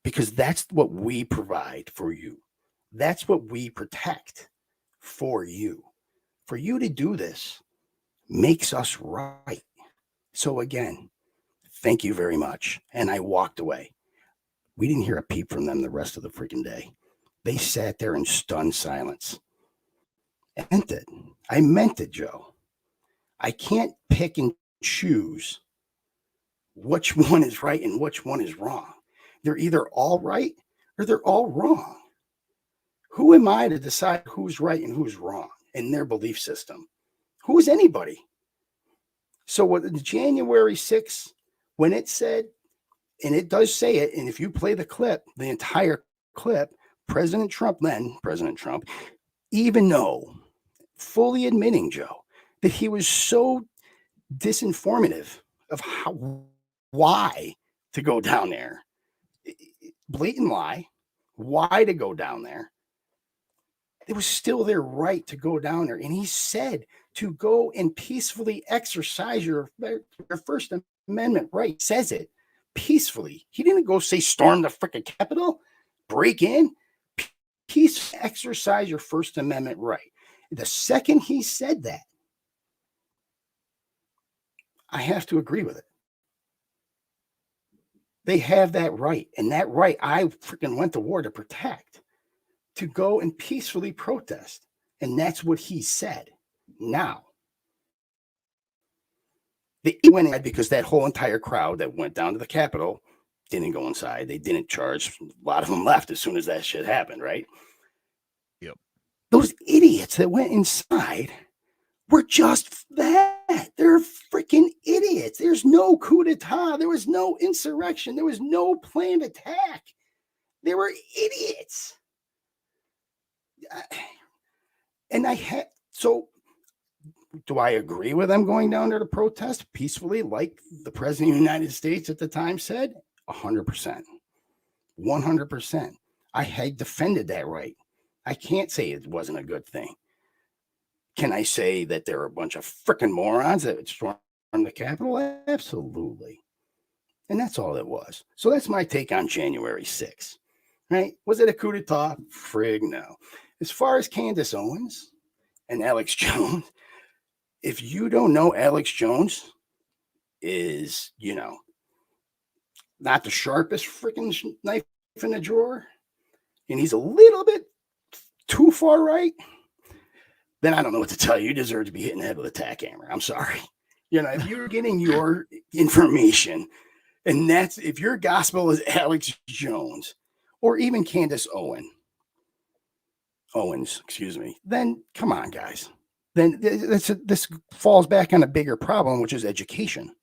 because that's what we provide for you. That's what we protect for you. For you to do this makes us right. So again, thank you very much." And I walked away. We didn't hear a peep from them the rest of the freaking day. They sat there in stunned silence. I meant it, Joe. I can't pick and choose which one is right and which one is wrong. They're either all right or they're all wrong. Who am I to decide who's right and who's wrong in their belief system? Who is anybody? So what January 6th, when it said, and it does say it, and if you play the clip, the entire clip, President Trump, even though fully admitting, Joe, that he was so disinformative of why to go down there, blatant lie, why to go down there, it was still their right to go down there. And he said to go and peacefully exercise your First Amendment right. Says it peacefully. He didn't go say storm the freaking Capitol, break in, peacefully exercise your First Amendment right. The second he said that, I have to agree with it. They have that right. And that right, I freaking went to war to protect, to go and peacefully protest. And that's what he said. Now, they went in because that whole entire crowd that went down to the Capitol didn't go inside. They didn't charge. A lot of them left as soon as that shit happened, right? Yep. Those idiots that went inside were just that. They're freaking idiots. There's no coup d'etat. There was no insurrection. There was no planned attack. They were idiots. And so do I agree with them going down there to protest peacefully, like the president of the United States at the time said? 100%. 100%. I had defended that right. I can't say it wasn't a good thing. Can I say that there are a bunch of freaking morons that stormed the Capitol? Absolutely. And that's all it was. So that's my take on January 6th. Right? Was it a coup d'etat? Frig no. As far as Candace Owens and Alex Jones, if you don't know, Alex Jones is, not the sharpest freaking knife in the drawer, and he's a little bit too far right, then I don't know what to tell you. You deserve to be hit in the head with a tack hammer. I'm sorry. If you're getting your information, and if your gospel is Alex Jones or even Candace Owens, then come on, guys. Then this falls back on a bigger problem, which is education.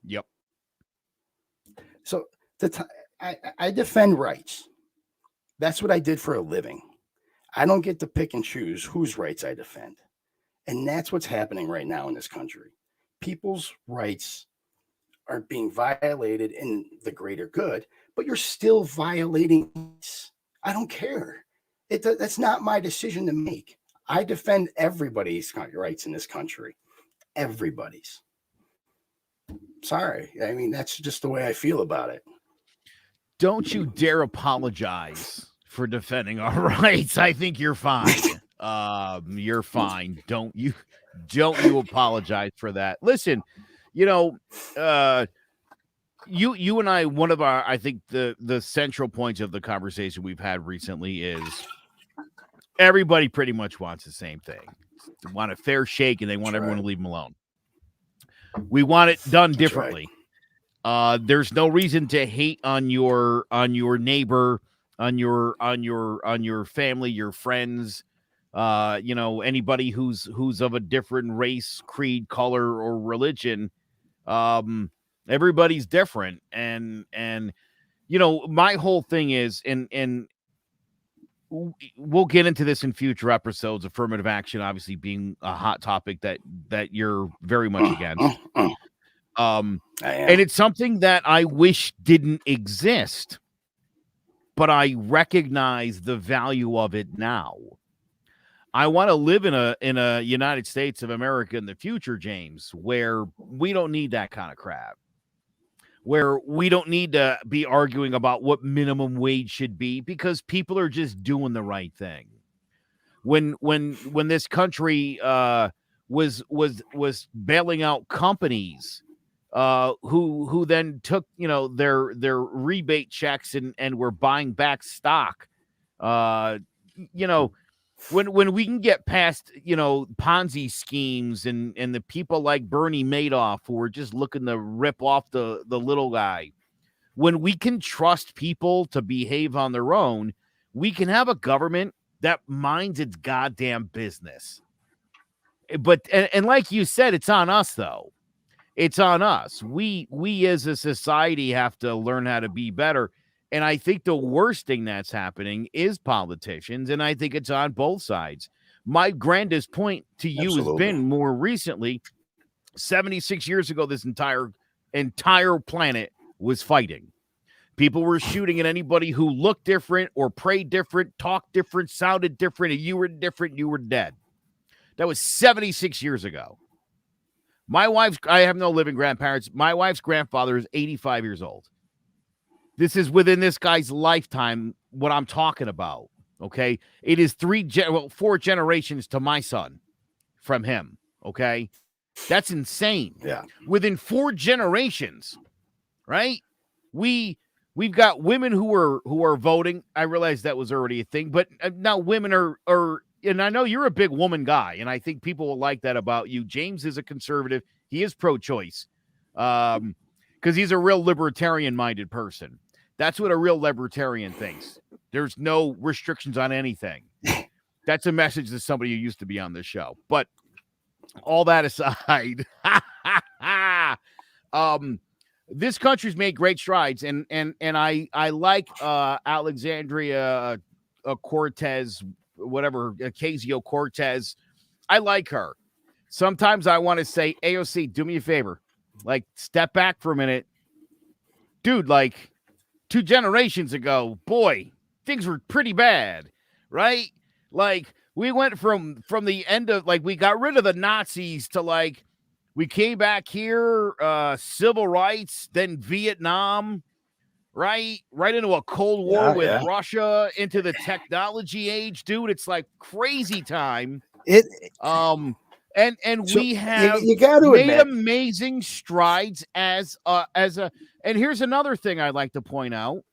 Yep. So I defend rights. That's what I did for a living. I don't get to pick and choose whose rights I defend. And that's what's happening right now in this country. People's rights are being violated in the greater good, but you're still violating. I don't care. That's not my decision to make. I defend everybody's rights in this country. Everybody's. Sorry. I mean, that's just the way I feel about it. Don't you dare apologize for defending our rights. I think you're fine. You're fine. Don't you apologize for that. Listen, you and I, one of our, I think the central points of the conversation we've had recently is everybody pretty much wants the same thing. They want a fair shake and they want everyone to leave them alone. We want it done differently. Right. There's no reason to hate on your neighbor, on your family, your friends, anybody who's of a different race, creed, color, or religion. Everybody's different. And my whole thing is, and we'll get into this in future episodes, affirmative action obviously being a hot topic that you're very much against. And it's something that I wish didn't exist, but I recognize the value of it now. I want to live in a United States of America in the future, James, where we don't need that kind of crap, where we don't need to be arguing about what minimum wage should be because people are just doing the right thing. When this country was bailing out companies who then took their rebate checks and were buying back stock, when we can get past Ponzi schemes and the people like Bernie Madoff who are just looking to rip off the little guy, when we can trust people to behave on their own, we can have a government that minds its goddamn business. But and like you said, it's on us though. It's on us. We as a society have to learn how to be better. And I think the worst thing that's happening is politicians, and I think it's on both sides. My grandest point to you has been more recently, 76 years ago, this entire planet was fighting. People were shooting at anybody who looked different or prayed different, talked different, sounded different. If you were different, you were dead. That was 76 years ago. I have no living grandparents. My wife's grandfather is 85 years old. This is within this guy's lifetime, what I'm talking about. Okay. It is 4 generations to my son from him. Okay. That's insane. Yeah. Within 4 generations, right? We've got women who are voting. I realize that was already a thing, but now women are, and I know you're a big woman guy, and I think people will like that about you. James is a conservative. He is pro-choice, because he's a real libertarian-minded person. That's what a real libertarian thinks. There's no restrictions on anything. That's a message to somebody who used to be on this show. But all that aside, this country's made great strides, and I like Alexandria Cortez, whatever, Ocasio-Cortez. I like her. Sometimes I want to say, AOC, do me a favor, like step back for a minute, dude. Like 2 generations ago, boy, things were pretty bad, right? Like we went from the end of, like, we got rid of the Nazis to, like, we came back here, civil rights, then Vietnam, right into a Cold War with Russia, into the technology age, dude. It's like crazy time. And so we have you got to made admit, amazing strides as a. And here's another thing I'd like to point out.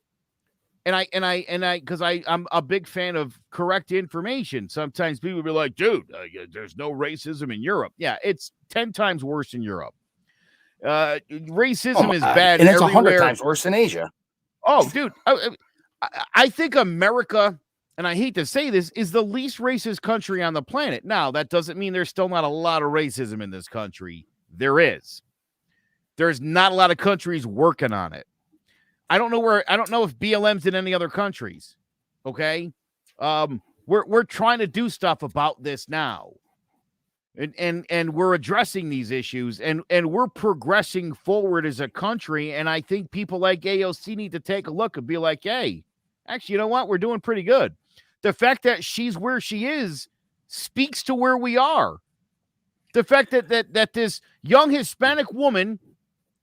Because I'm a big fan of correct information. Sometimes people be like, dude, there's no racism in Europe. Yeah, it's 10 times worse in Europe. Racism is bad, and it's everywhere. 100 times worse in Asia. Oh, dude, I think America, and I hate to say this, is the least racist country on the planet. Now, that doesn't mean there's still not a lot of racism in this country. There is. There's not a lot of countries working on it. I don't know if BLM's in any other countries. Okay. We're trying to do stuff about this now. And we're addressing these issues, and we're progressing forward as a country. And I think people like AOC need to take a look and be like, hey, actually, you know what? We're doing pretty good. The fact that she's where she is speaks to where we are. The fact that this young Hispanic woman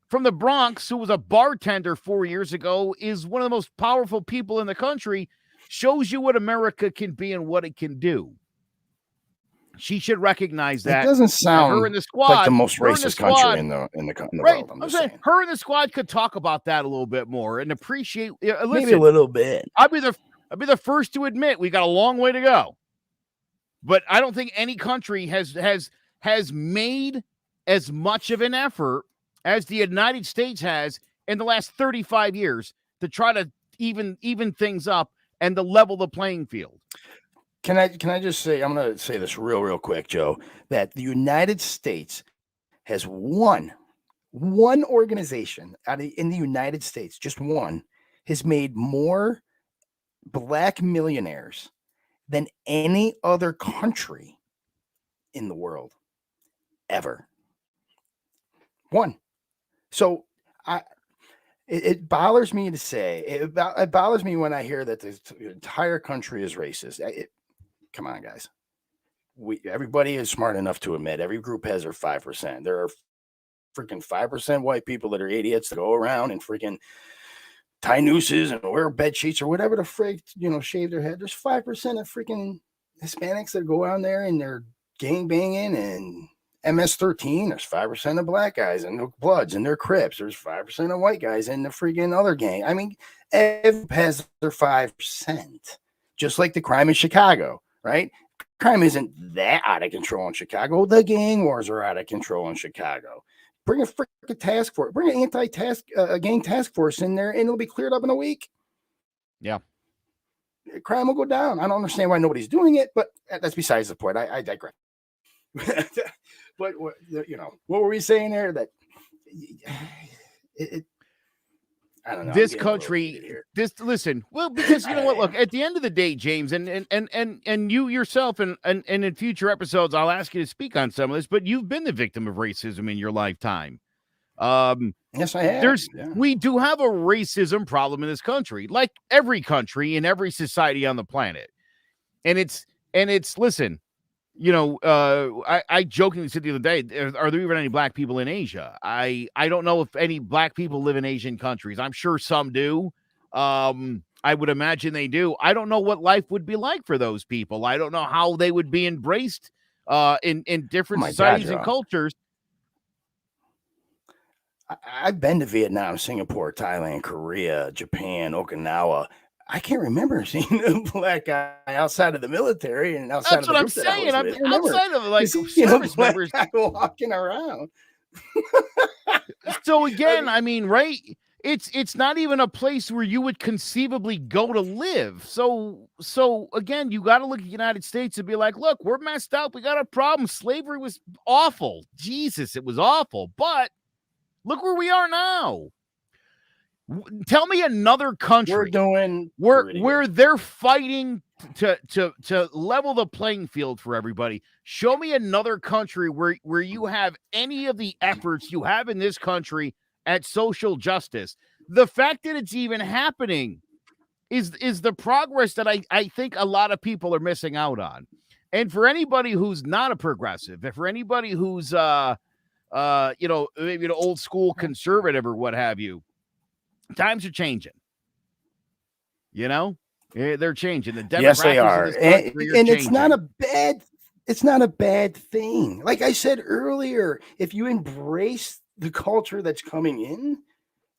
from the Bronx, who was a bartender 4 years ago, is one of the most powerful people in the country, shows you what America can be and what it can do. She should recognize that. It doesn't sound her in the squad, like the most racist country in the right, world. I'm just saying. Her in the squad could talk about that a little bit more and appreciate. Listen, maybe a little bit. I'd be the first to admit we got a long way to go, but I don't think any country has made as much of an effort as the United States has in the last 35 years to try to even things up and to level the playing field. Can I just say, I'm going to say this real quick, Joe, that the United States has one organization in the United States, just one, has made more black millionaires than any other country in the world ever. One. So it bothers me to say, it bothers me when I hear that the entire country is racist. Come on, guys. Everybody is smart enough to admit every group has their 5%. There are freaking 5% white people that are idiots that go around and freaking tie nooses and wear bed sheets or whatever the frig, shave their head. There's 5% of freaking Hispanics that go out there and they're gang banging and MS-13. There's 5% of black guys and the Bloods and their Crips. There's 5% of white guys in the freaking other gang. I mean, everyone has their 5%, just like the crime in Chicago, right? Crime isn't that out of control in Chicago. The gang wars are out of control in Chicago. Bring a freaking task force, bring an gang task force in there, and it'll be cleared up in a week. Yeah. Crime will go down. I don't understand why nobody's doing it, but that's besides the point. I digress. But what were we saying there? That I don't know. This country, listen. Well, because you know what? Look, at the end of the day, James, and you yourself, and in future episodes, I'll ask you to speak on some of this. But you've been the victim of racism in your lifetime. Yes, I have. We do have a racism problem in this country, like every country in every society on the planet. And it's listen. I jokingly said the other day, are there even any black people in Asia? I don't know if any black people live in Asian countries. I'm sure some do. I would imagine they do. I don't know what life would be like for those people. I don't know how they would be embraced in different societies and cultures. I've been to Vietnam, Singapore, Thailand, Korea, Japan, Okinawa. I can't remember seeing a black guy outside of the military and outside That's of the what I'm group that I saying. was I'm with. I outside of like seeing a service black members. guy walking around. So again, I mean, right? It's not even a place where you would conceivably go to live. So again, you got to look at the United States and be like, look, we're messed up. We got a problem. Slavery was awful. Jesus, it was awful. But look where we are now. Tell me another country We're doing where they're fighting to level the playing field for everybody. Show me another country where you have any of the efforts you have in this country at social justice. The fact that it's even happening is the progress that I think a lot of people are missing out on. And for anybody who's not a progressive, and for anybody who's maybe an old school conservative or what have you, times are changing. They're changing. The demographics yes, they are, and it's not a bad thing. Like I said earlier, if you embrace the culture that's coming in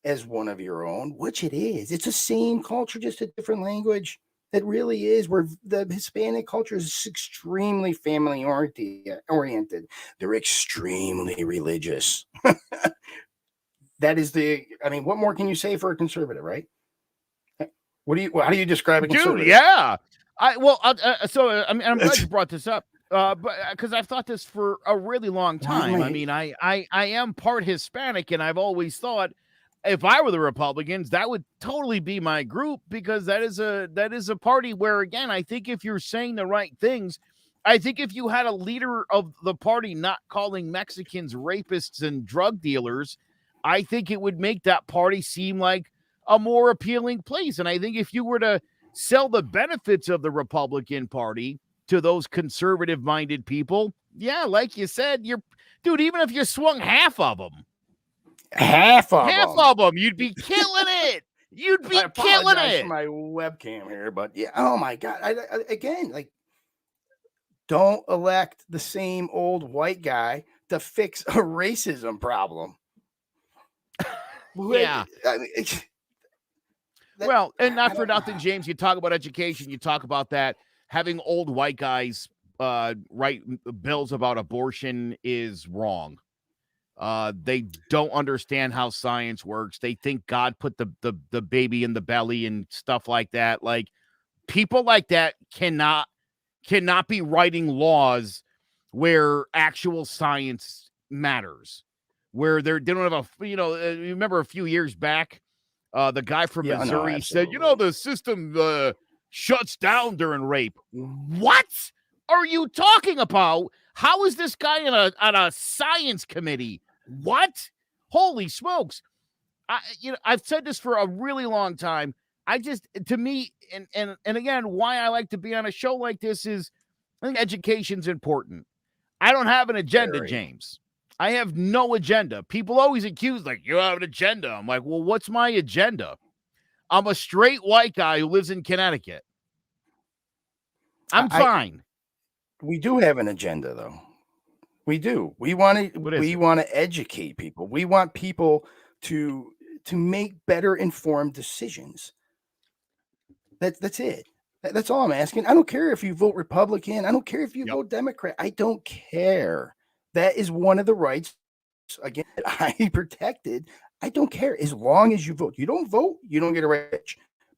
as one of your own, which it is, it's the same culture, just a different language. It really is. Where the Hispanic culture is extremely family oriented. They're extremely religious. That is what more can you say for a conservative, right? How do you describe a conservative? Dude, yeah. I'm glad you brought this up. But because I've thought this for a really long time. I mean, I am part Hispanic, and I've always thought if I were the Republicans, that would totally be my group, because that is a party where, again, I think if you're saying the right things, I think if you had a leader of the party not calling Mexicans rapists and drug dealers, I think it would make that party seem like a more appealing place. And I think if you were to sell the benefits of the Republican Party to those conservative-minded people, yeah, like you said, even if you swung half of them, you'd be killing it. You'd be killing it. For my webcam here, but yeah, oh my God. Again, don't elect the same old white guy to fix a racism problem. Yeah. Well, and not for nothing, James, you talk about education, you talk about that. Having old white guys write bills about abortion is wrong. They don't understand how science works. They think God put the baby in the belly and stuff like that. Like, people like that cannot be writing laws where actual science matters, where they don't have you remember a few years back, the guy from Missouri said, the system shuts down during rape. What are you talking about? How is this guy on a science committee? What? Holy smokes. I've said this for a really long time. To me, and again, why I like to be on a show like this is I think education's important. I don't have an agenda, James. I have no agenda. People always accuse, you have an agenda. I'm like, well, what's my agenda? I'm a straight white guy who lives in Connecticut. I'm fine. We do have an agenda, though. We do. We want to educate people. We want people to make better informed decisions. That's it. That's all I'm asking. I don't care if you vote Republican. I don't care if you vote Democrat. I don't care. That is one of the rights, again, that I protected. I don't care as long as you vote. You don't vote, you don't get a right.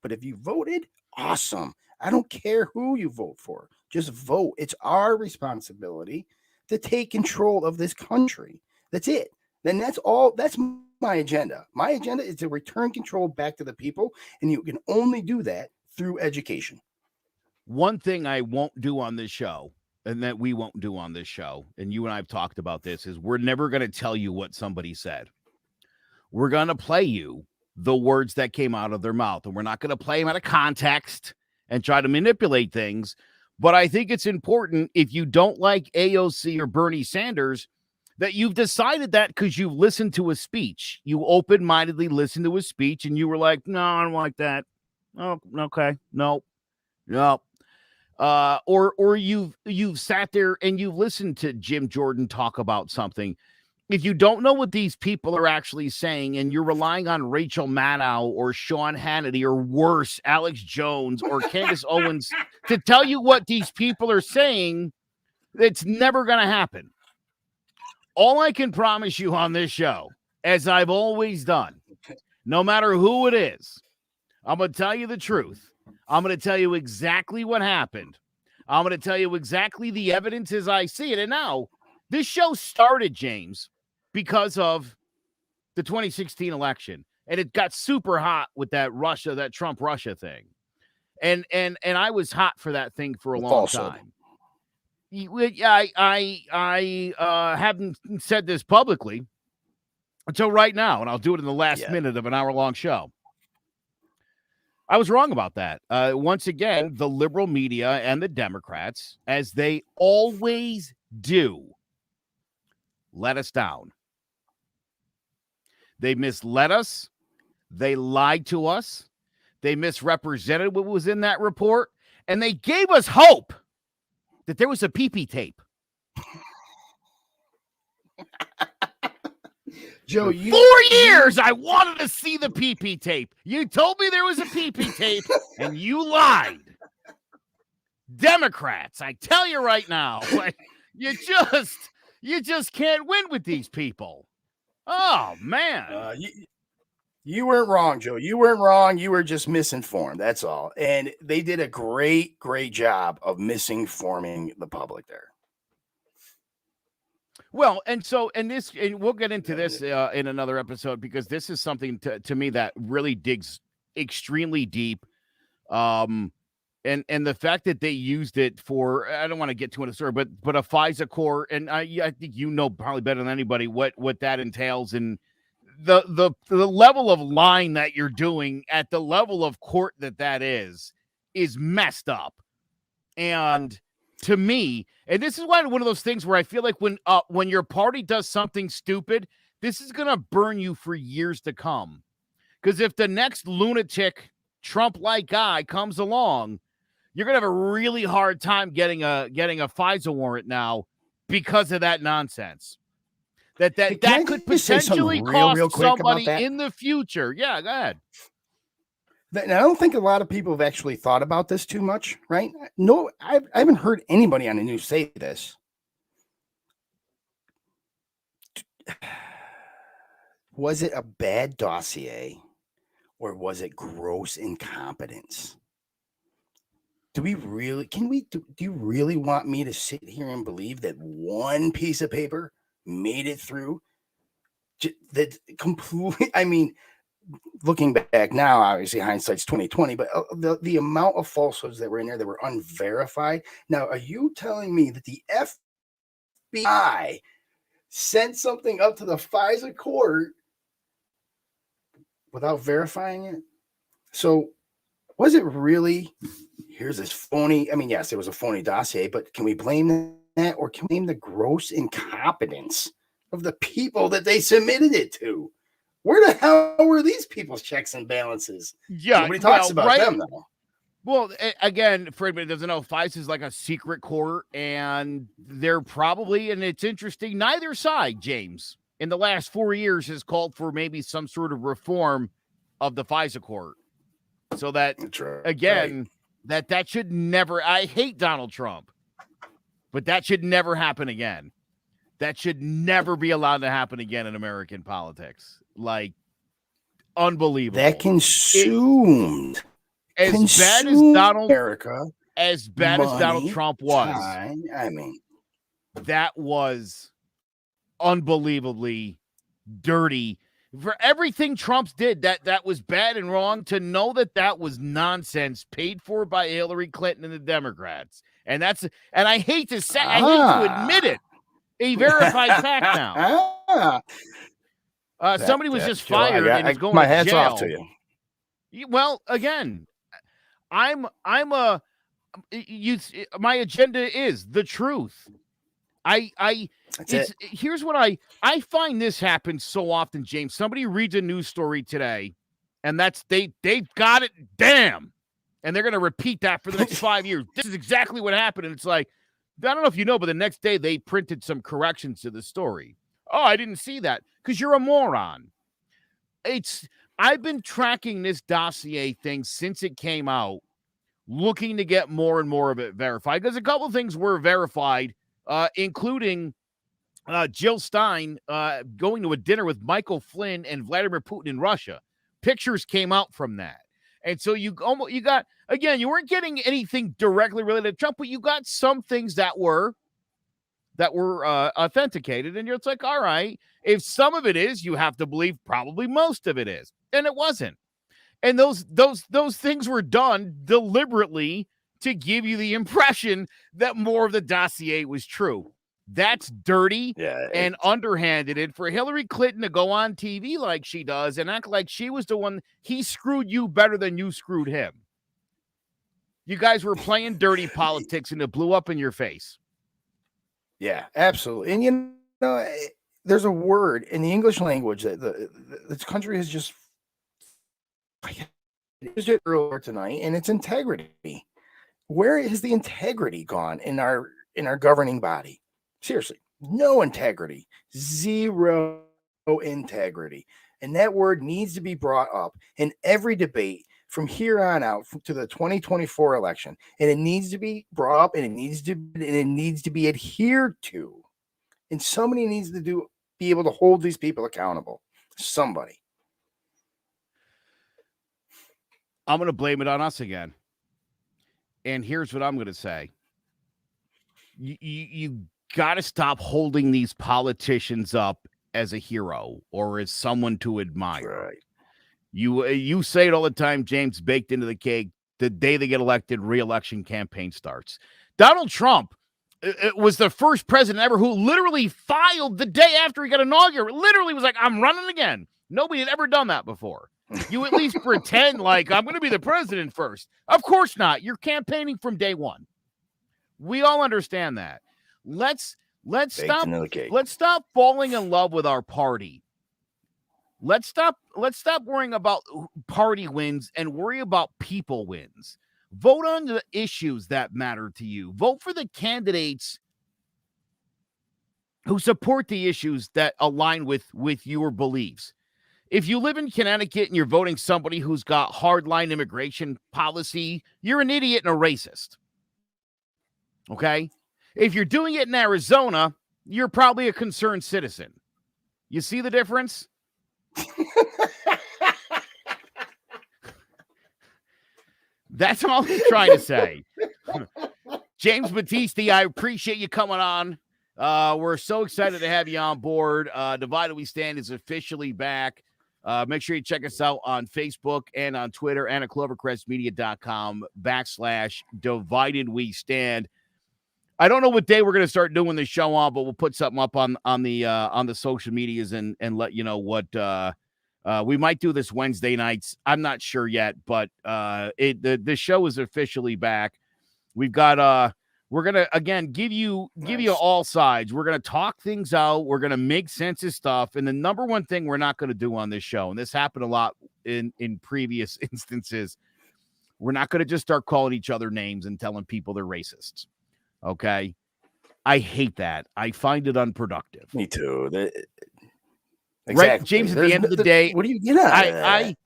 But if you voted, awesome. I don't care who you vote for. Just vote. It's our responsibility to take control of this country. That's it. Then that's all. That's my agenda. My agenda is to return control back to the people, and you can only do that through education. One thing I won't do on this show, and that we won't do on this show, and you and I have talked about this, is we're never going to tell you what somebody said. We're going to play you the words that came out of their mouth, and we're not going to play them out of context and try to manipulate things. But I think it's important, if you don't like AOC or Bernie Sanders, that you've decided that because you listened to a speech. You open-mindedly listened to a speech, and you were like, no, I don't like that. Oh, okay. No. Or you've sat there and you've listened to Jim Jordan talk about something. If you don't know what these people are actually saying and you're relying on Rachel Maddow or Sean Hannity or worse, Alex Jones or Candace Owens to tell you what these people are saying, it's never going to happen. All I can promise you on this show, as I've always done, no matter who it is, I'm going to tell you the truth. I'm going to tell you exactly what happened. I'm going to tell you exactly the evidence as I see it. And now, this show started, James, because of the 2016 election. And it got super hot with that Trump-Russia thing. And I was hot for that thing for a long time. I haven't said this publicly until right now, and I'll do it in the last minute of an hour-long show. I was wrong about that. Once again, the liberal media and the Democrats, as they always do, let us down. They misled us. They lied to us. They misrepresented what was in that report, and they gave us hope that there was a pee-pee tape. Joe, 4 years I wanted to see the pee-pee tape. You told me there was a pee-pee tape, and you lied. Democrats, I tell you right now, you just can't win with these people. Oh, man. You weren't wrong, Joe. You weren't wrong. You were just misinformed. That's all. And they did a great job of misinforming the public there. Well, and we'll get into this in another episode because this is something to me that really digs extremely deep. And the fact that they used it for, I don't want to get too into the story, but a FISA court, and I think you know probably better than anybody what that entails and the level of lying that you're doing at the level of court that is messed up. And to me, and this is one of those things where I feel like when your party does something stupid, this is going to burn you for years to come. Because if the next lunatic Trump-like guy comes along, you're going to have a really hard time getting a FISA warrant now because of that nonsense. That could potentially cost somebody in the future. Yeah, go ahead. And I don't think a lot of people have actually thought about this too much, right? No, I haven't heard anybody on the news say this. Was it a bad dossier or was it gross incompetence? Do you really want me to sit here and believe that one piece of paper made it through? That completely, I mean, looking back now, obviously hindsight's 2020, but the amount of falsehoods that were in there that were unverified. Now, are you telling me that the FBI sent something up to the FISA court without verifying it? So was it really, here's this phony, I mean, yes, it was a phony dossier, but can we blame that or can we blame the gross incompetence of the people that they submitted it to? Where the hell were these people's checks and balances? Yeah, nobody talks about them though. Well, again, for anybody that doesn't know, FISA is like a secret court, and they're probably, and it's interesting, neither side, James, in the last 4 years has called for maybe some sort of reform of the FISA court. So that, again, that should never, I hate Donald Trump, but that should never happen again. That should never be allowed to happen again in American politics. Like, unbelievable. That consumed. As bad as Donald Trump was, I mean, that was unbelievably dirty. For everything Trump did that was bad and wrong, to know that was nonsense paid for by Hillary Clinton and the Democrats. And I hate to say, I hate to admit it, a verified fact now. Somebody was just fired and is going my to hats jail. off to you. Well, again, my agenda is the truth. Here's what I find this happens so often, James. Somebody reads a news story today And they've got it. Damn. And they're going to repeat that for the next 5 years. This is exactly what happened. And it's like, I don't know if you know, but the next day they printed some corrections to the story. Oh, I didn't see that because you're a moron. I've been tracking this dossier thing since it came out, looking to get more and more of it verified because a couple of things were verified, including Jill Stein going to a dinner with Michael Flynn and Vladimir Putin in Russia. Pictures came out from that. And so you got, again, you weren't getting anything directly related to Trump, but you got some things that were authenticated. And you're like, all right, if some of it is, you have to believe probably most of it is. And it wasn't. And those things were done deliberately to give you the impression that more of the dossier was true. That's dirty and underhanded. And for Hillary Clinton to go on TV like she does and act like she was the one, he screwed you better than you screwed him. You guys were playing dirty politics and it blew up in your face. Yeah, absolutely. And you know, there's a word in the English language that this country has just used it earlier tonight, and it's integrity. Where has the integrity gone in our governing body? Seriously, no integrity, zero integrity. And that word needs to be brought up in every debate from here on out to the 2024 election. And it needs to be brought up and it needs to be adhered to. And somebody needs to be able to hold these people accountable. Somebody. I'm going to blame it on us again. And here's what I'm going to say. You got to stop holding these politicians up as a hero or as someone to admire. Right. You say it all the time, James, baked into the cake. The day they get elected, re-election campaign starts. Donald Trump was the first president ever who literally filed the day after he got inaugurated. Literally was like, I'm running again. Nobody had ever done that before. You at least pretend like I'm going to be the president first. Of course not. You're campaigning from day one. We all understand that. Let's stop falling in love with our party. Let's stop worrying about party wins and worry about people wins. Vote on the issues that matter to you. Vote for the candidates who support the issues that align with your beliefs. If you live in Connecticut and you're voting somebody who's got hardline immigration policy, you're an idiot and a racist. Okay? If you're doing it in Arizona, you're probably a concerned citizen. You see the difference? That's all I'm trying to say. James Battisti, I appreciate you coming on. We're so excited to have you on board. Divided We Stand is officially back. Make sure you check us out on Facebook and on Twitter and at clovercrestmedia.com/Divided We Stand. I don't know what day we're going to start doing the show on, but we'll put something up on the social medias and let you know what we might do this Wednesday nights. I'm not sure yet, but the show is officially back. We've got we're gonna again give you all sides. We're gonna talk things out. We're gonna make sense of stuff. And the number one thing we're not gonna do on this show, and this happened a lot in previous instances, we're not gonna just start calling each other names and telling people they're racists. Okay. I hate that. I find it unproductive. Me too. Exactly. Right, James, at the end of the day, what do you get out of that?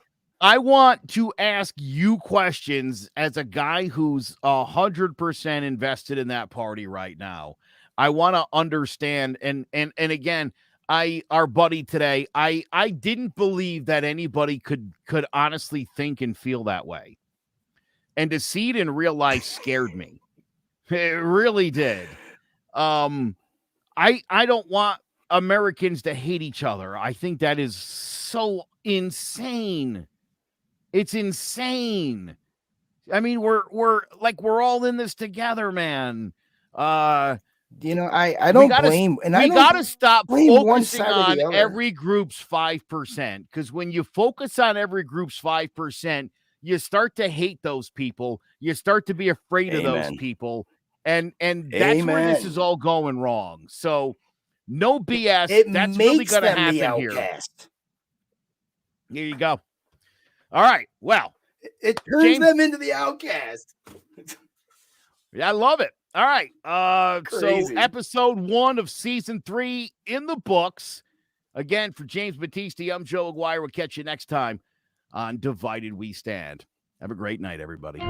I want to ask you questions as a guy who's 100% invested in that party right now. I want to understand. And again, our buddy today, I didn't believe that anybody could honestly think and feel that way. And to see it in real life scared me. It really did. I don't want Americans to hate each other. I think that is so insane. It's insane. I mean, we're all in this together, man. I don't blame, and we got to stop focusing on every group's 5%, because when you focus on every group's 5%, you start to hate those people. You start to be afraid of those people. And that's where this is all going wrong. So no BS. That's really going to happen here. Here you go. All right. Well, It turns James- them into the outcast. yeah, I love it. All right. So Crazy. episode 1 of season 3 in the books. Again, for James Battisti, I'm Joe Aguirre. We'll catch you next time on Divided We Stand. Have a great night, everybody.